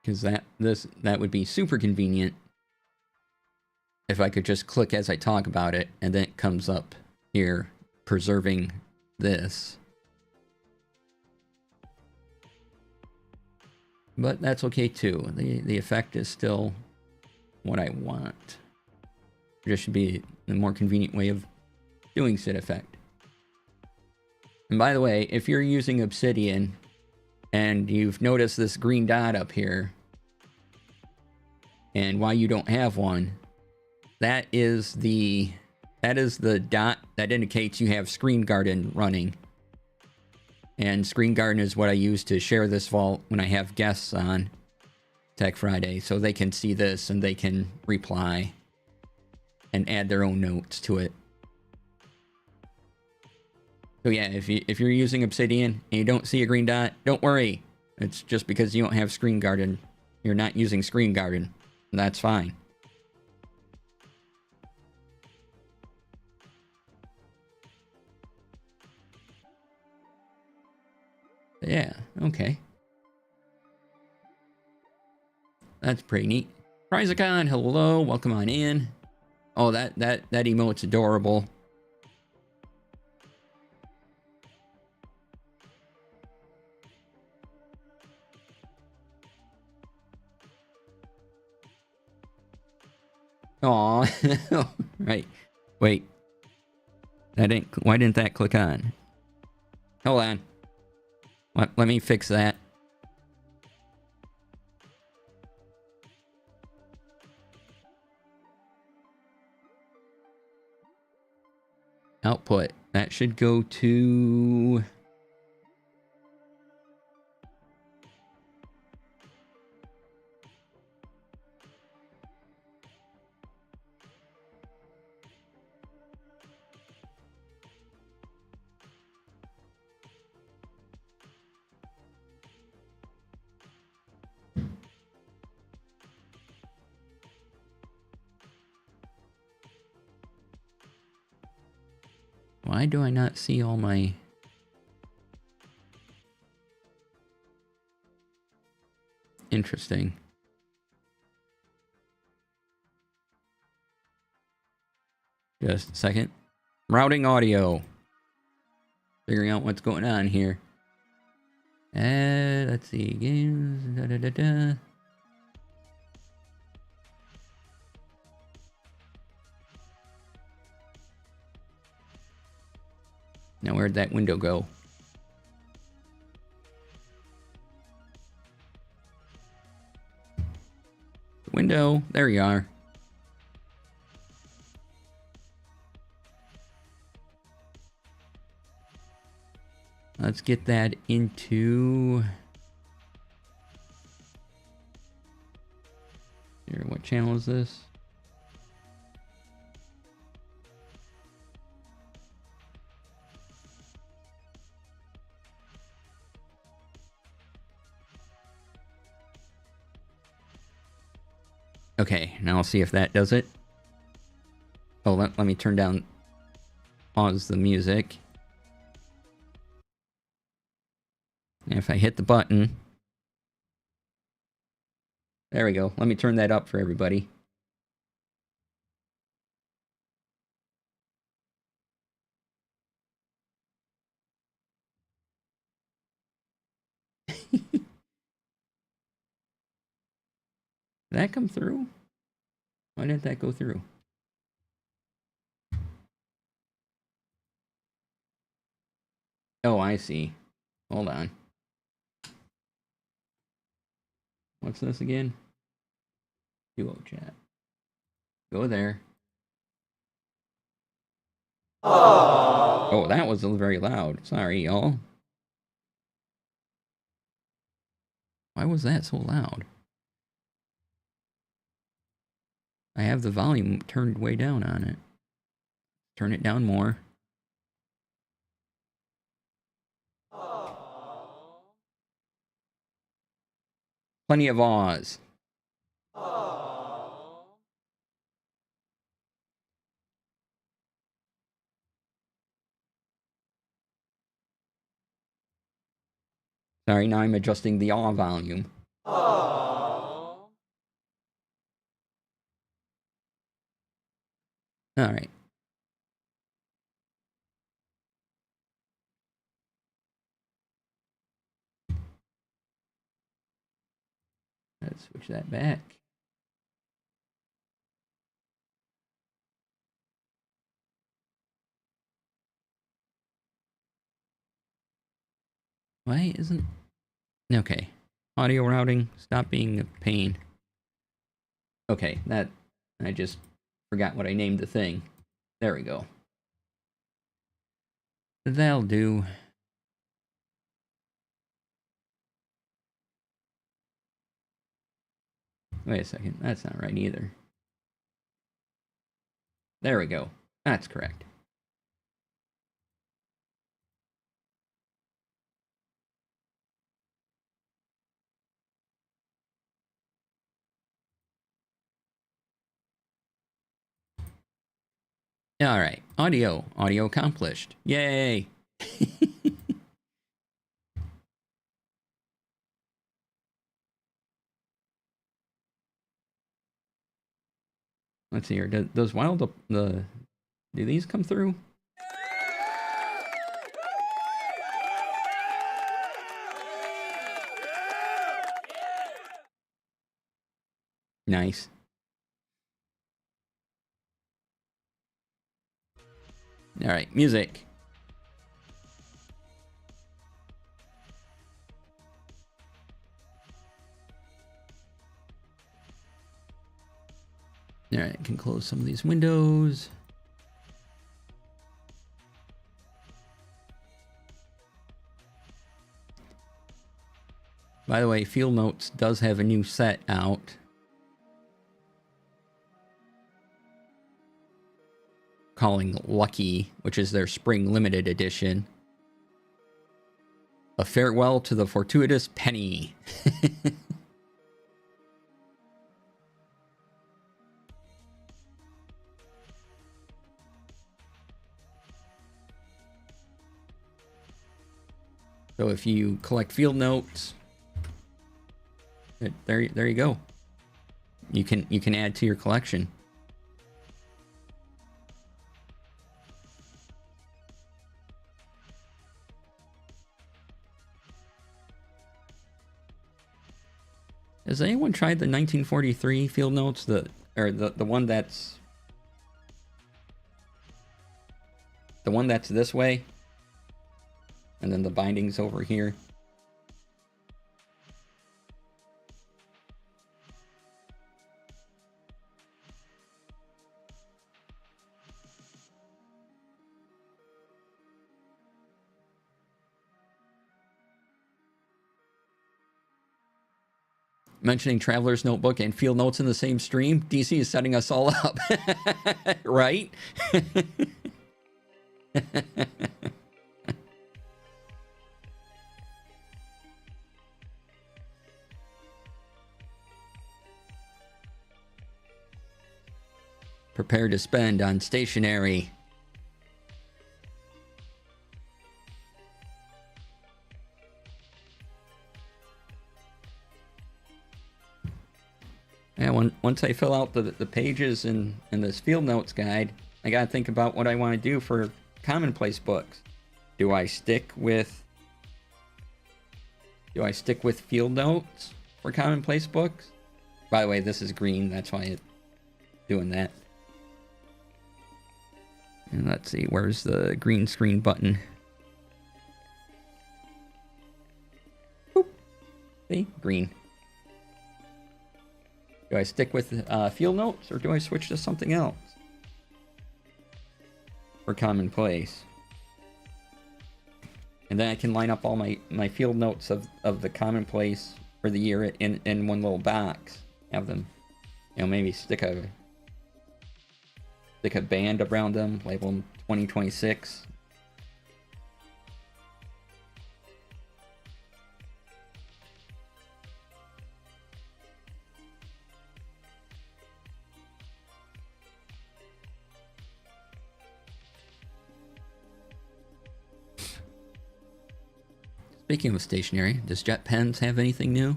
Because that would be super convenient if I could just click as I talk about it, and then it comes up here, preserving this. But that's okay too. The effect is still what I want. There should be a more convenient way of doing said effect. And by the way, if you're using Obsidian and you've noticed this green dot up here, and why you don't have one, that is the dot that indicates you have Screen Garden running. And Screen Garden is what I use to share this vault when I have guests on, Tech Friday, so they can see this and they can reply and add their own notes to it. So yeah, if you're using Obsidian and you don't see a green dot, don't worry. It's just because you don't have Screen Garden. You're not using Screen Garden. That's fine. Yeah, okay. That's pretty neat. Prizicon, hello, welcome on in. Oh, that emote's adorable. Aw, right. Wait. Why didn't that click on? Hold on. Let me fix that. Output. That should go to... Why do I not see all my... Interesting. Just a second. Routing audio. Figuring out what's going on here. Let's see. Games. Now where'd that window go? Window. There you are. Let's get that into... Here, what channel is this? Okay, now I'll see if that does it. Oh, let me turn down... Pause the music. And if I hit the button... There we go. Let me turn that up for everybody. Did that come through? Why didn't that go through? Oh, I see. Hold on. What's this again? Duo chat. Go there. Oh, that was very loud. Sorry, y'all. Why was that so loud? I have the volume turned way down on it. Turn it down more. Plenty of Oz. Sorry, now I'm adjusting the awe volume. Alright. Let's switch that back. Why isn't... Okay. Audio routing. Stop being a pain. Okay, that... I just forgot what I named the thing. There we go. That'll do. Wait a second. That's not right either. There we go. That's correct. All right. Audio. Audio accomplished. Yay. Let's see here. Does Wild do these come through? Nice. All right, music. All right, I can close some of these windows. By the way, Field Notes does have a new set out. Calling Lucky, which is their spring limited edition. A farewell to the fortuitous penny. So if you collect Field Notes, there you go. You can add to your collection. Has anyone tried the 1943 Field Notes? The one that's this way, and then the binding's over here. Mentioning Traveler's Notebook and Field Notes in the same stream, DC is setting us all up. Right? Prepare to spend on stationery. Yeah, once I fill out the pages in this Field Notes guide, I gotta think about what I want to do for commonplace books. Do I stick with Field Notes for commonplace books? By the way, this is green, that's why it's doing that. And let's see, where's the green screen button? Boop. See? Green. Do I stick with Field Notes, or do I switch to something else for commonplace? And then I can line up all my Field Notes of the commonplace for the year in one little box. Have them, maybe stick a band around them, label them 2026. Speaking of stationery, does Jet Pens have anything new?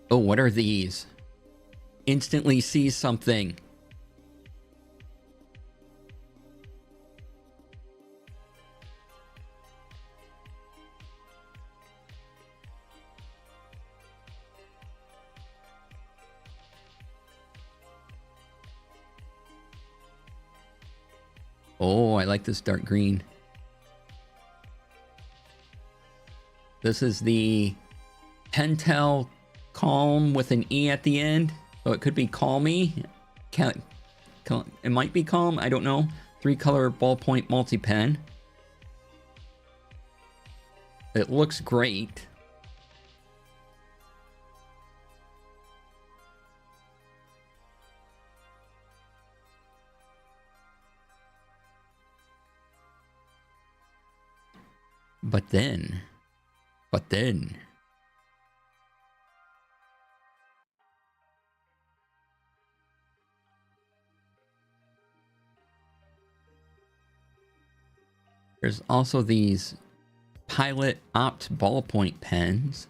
Oh, what are these? Instantly sees something. Oh, I like this dark green. This is the Pentel Calm with an E at the end. So it could be Calmy. It might be Calm, I don't know. 3-color ballpoint multi-pen. It looks great. But then... there's also these Pilot Opt ballpoint pens.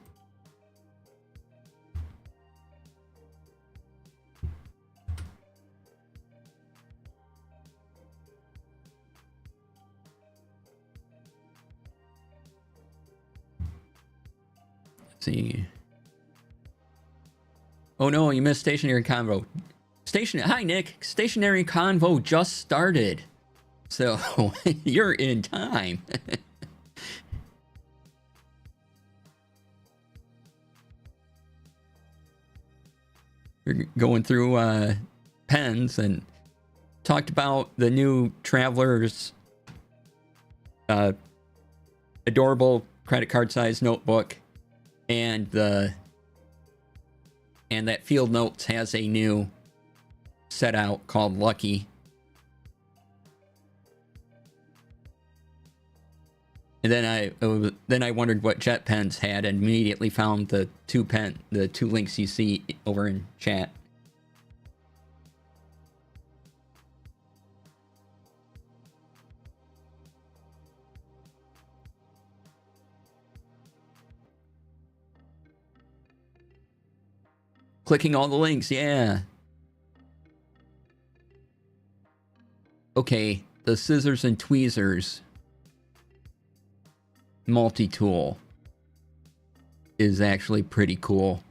Let's see. Oh no, you missed Stationary Convo. Hi Nick, Stationary Convo just started. So, you're in time. We're going through pens and talked about the new Traveler's adorable credit card size notebook, and that Field Notes has a new set out called Lucky. And then I wondered what Jet Pens had, and immediately found the two links you see over in chat. Clicking all the links, yeah. Okay, the scissors and tweezers multi-tool is actually pretty cool.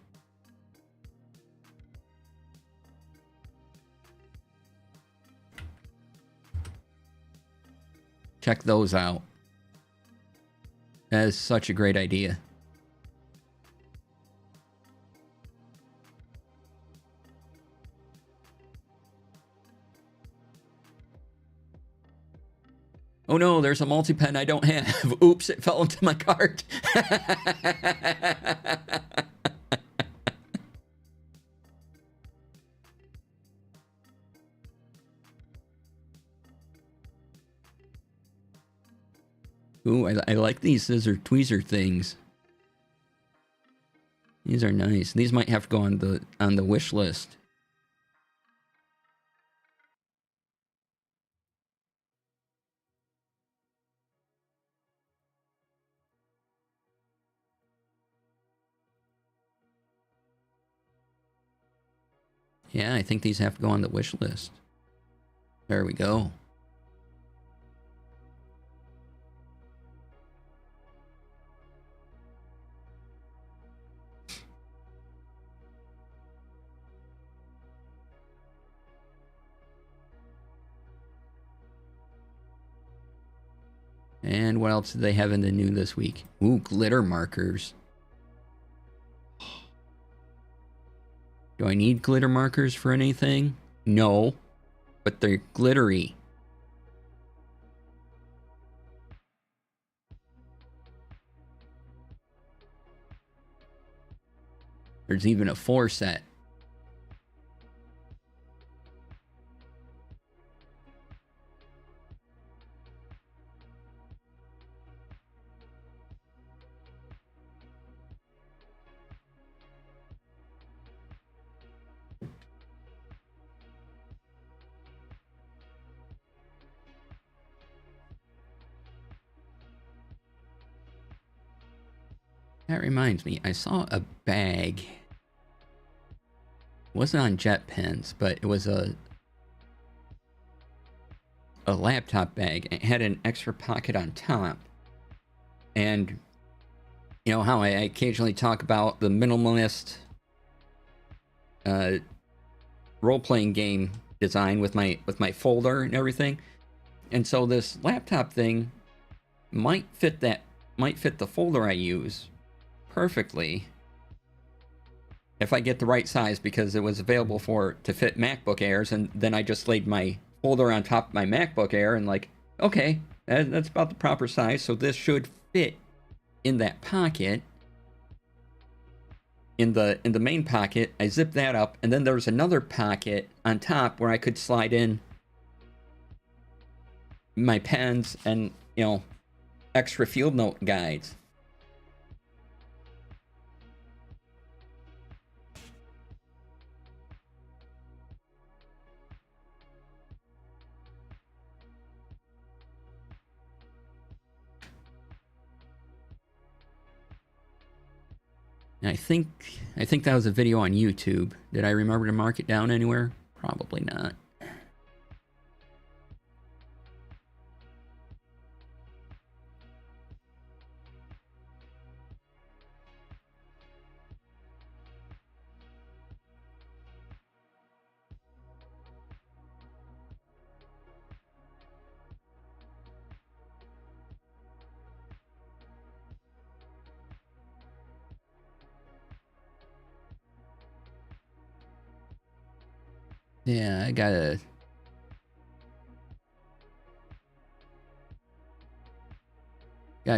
Check those out. That is such a great idea. Oh no, there's a multi-pen I don't have. Oops, it fell into my cart. Ooh, I like these scissor tweezer things. These are nice. These might have to go on the wish list. Yeah, I think these have to go on the wish list. There we go. And what else did they have in the new this week? Ooh, glitter markers. Do I need glitter markers for anything? No, but they're glittery. There's even a 4 set. That reminds me, I saw a bag. It wasn't on Jet Pens, but it was a laptop bag. It had an extra pocket on top. And you know how I occasionally talk about the minimalist role-playing game design with my folder and everything. And so this laptop thing might fit the folder I use perfectly if I get the right size, because it was available to fit MacBook Airs, and then I just laid my folder on top of my MacBook Air and like, okay, that's about the proper size, so this should fit in that pocket. In the main pocket, I zip that up, and then there's another pocket on top where I could slide in my pens and, you know, extra field note guides. I think that was a video on YouTube. Did I remember to mark it down anywhere? Probably not. Yeah, I gotta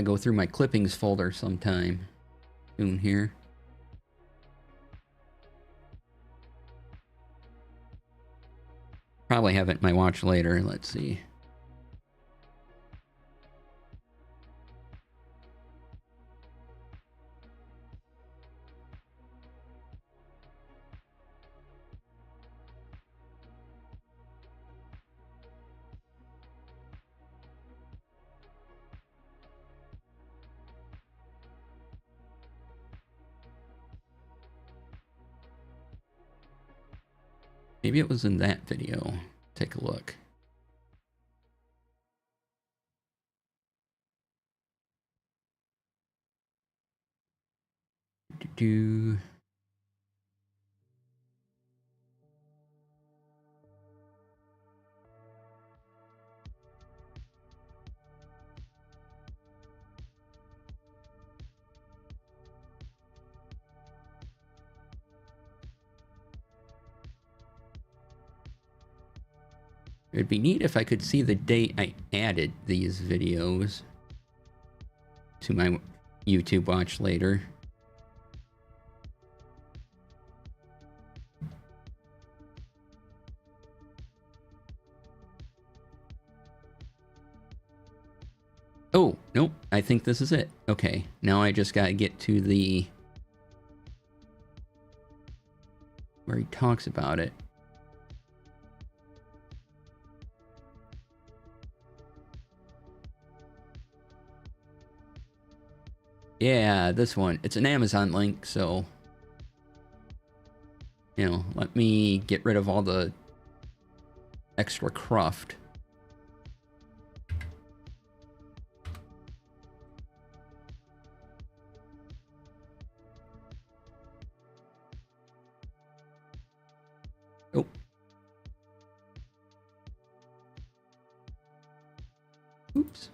go through my clippings folder sometime soon here. Probably have it in my watch later. Let's see. Maybe it was in that video. Take a look. Do. It'd be neat if I could see the date I added these videos to my YouTube watch later. Oh, nope, I think this is it. Okay, now I just gotta get to the... where he talks about it. Yeah, this one. It's an Amazon link, so... you know, let me get rid of all the extra cruft. Oh. Oops.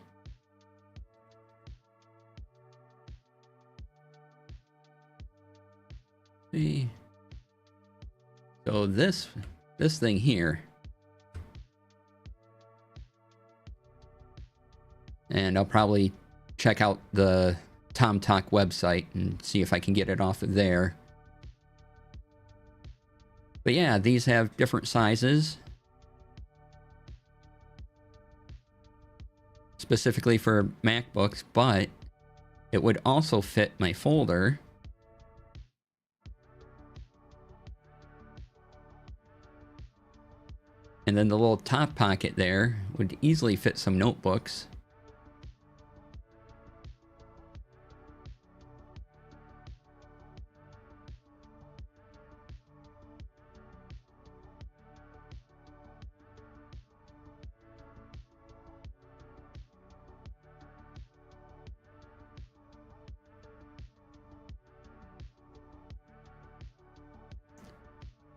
See. So this thing here. And I'll probably check out the Tom Talk website and see if I can get it off of there. But yeah, these have different sizes. Specifically for MacBooks, but it would also fit my folder. And then the little top pocket there would easily fit some notebooks.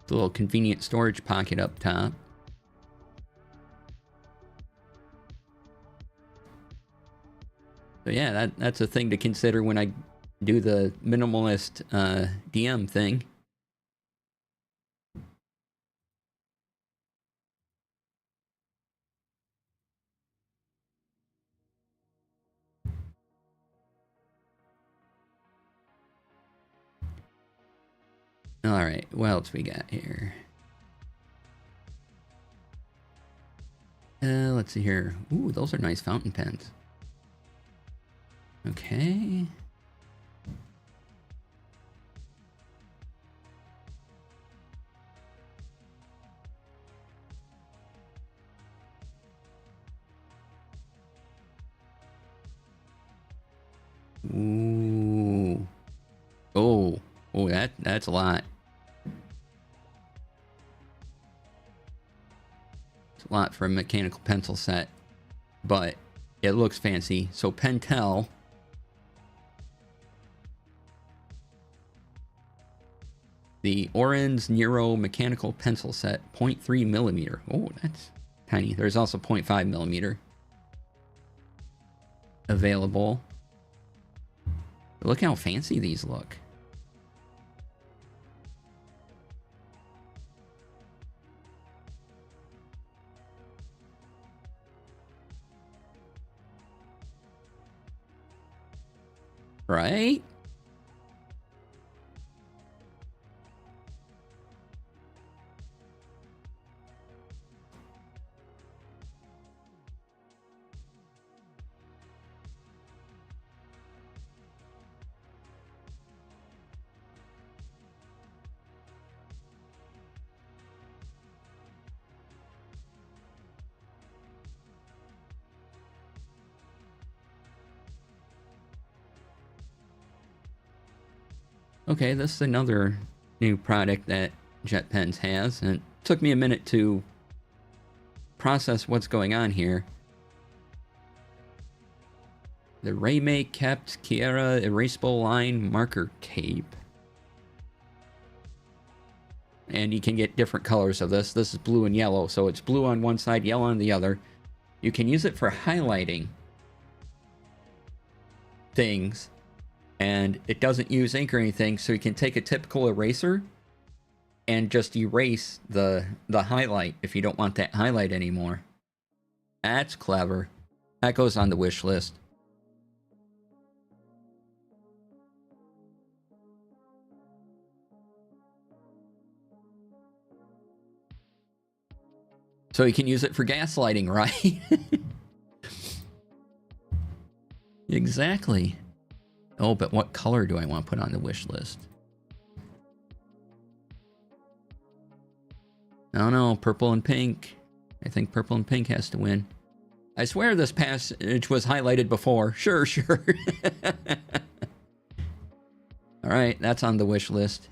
The little convenient storage pocket up top. So yeah, that's a thing to consider when I do the minimalist DM thing. All right, what else we got here? Let's see here. Ooh, those are nice fountain pens. Okay. Ooh. Oh. Oh, that's a lot. It's a lot for a mechanical pencil set, but it looks fancy. So Pentel. The Orange Nero mechanical pencil set, 0.3 millimeter. Oh, that's tiny. There's also 0.5 millimeter available. Look how fancy these look. Right? Okay, this is another new product that JetPens has, and it took me a minute to process what's going on here. The Raymake kept Kiera erasable line marker tape. And you can get different colors of this. This is blue and yellow, so it's blue on one side, yellow on the other. You can use it for highlighting things, and it doesn't use ink or anything, so you can take a typical eraser and just erase the highlight if you don't want that highlight anymore. That's clever. That goes on the wish list. So you can use it for gaslighting, right? Exactly. Oh, but what color do I want to put on the wish list? I don't know, purple and pink. I think purple and pink has to win. I swear this passage was highlighted before. Sure. All right, that's on the wish list.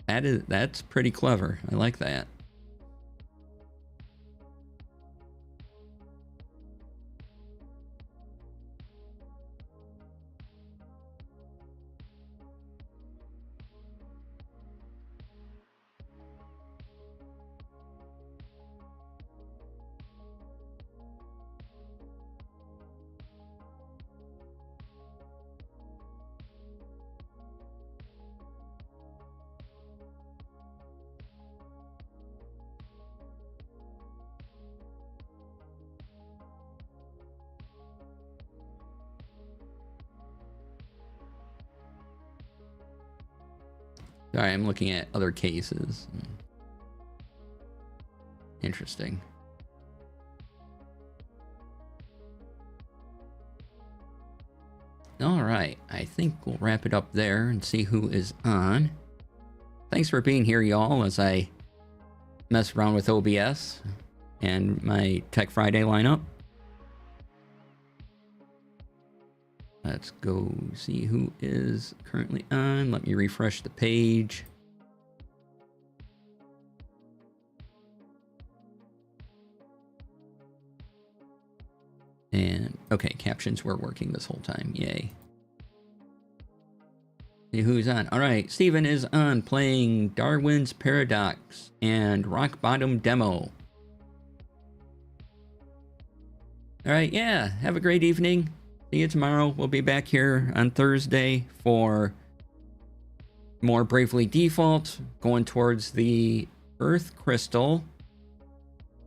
That's pretty clever. I like that. Sorry, I'm looking at other cases. Interesting. All right, I think we'll wrap it up there and see who is on. Thanks for being here, y'all, as I mess around with OBS and my Tech Friday lineup. Let's go see who is currently on. Let me refresh the page. And, okay, captions were working this whole time. Yay. See who's on. All right, Steven is on playing Darwin's Paradox and Rock Bottom Demo. All right, yeah, have a great evening. See you tomorrow. We'll be back here on Thursday for more Bravely Default, going towards the Earth Crystal.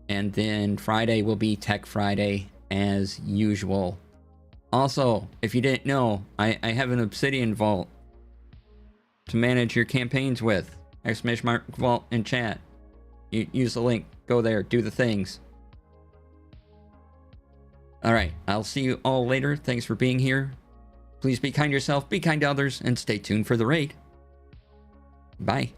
And then Friday will be Tech Friday as usual. Also, if you didn't know, I have an Obsidian Vault to manage your campaigns with. Exclamation mark vault in chat. You use the link. Go there. Do the things. Alright, I'll see you all later. Thanks for being here. Please be kind to yourself, be kind to others, and stay tuned for the raid. Bye.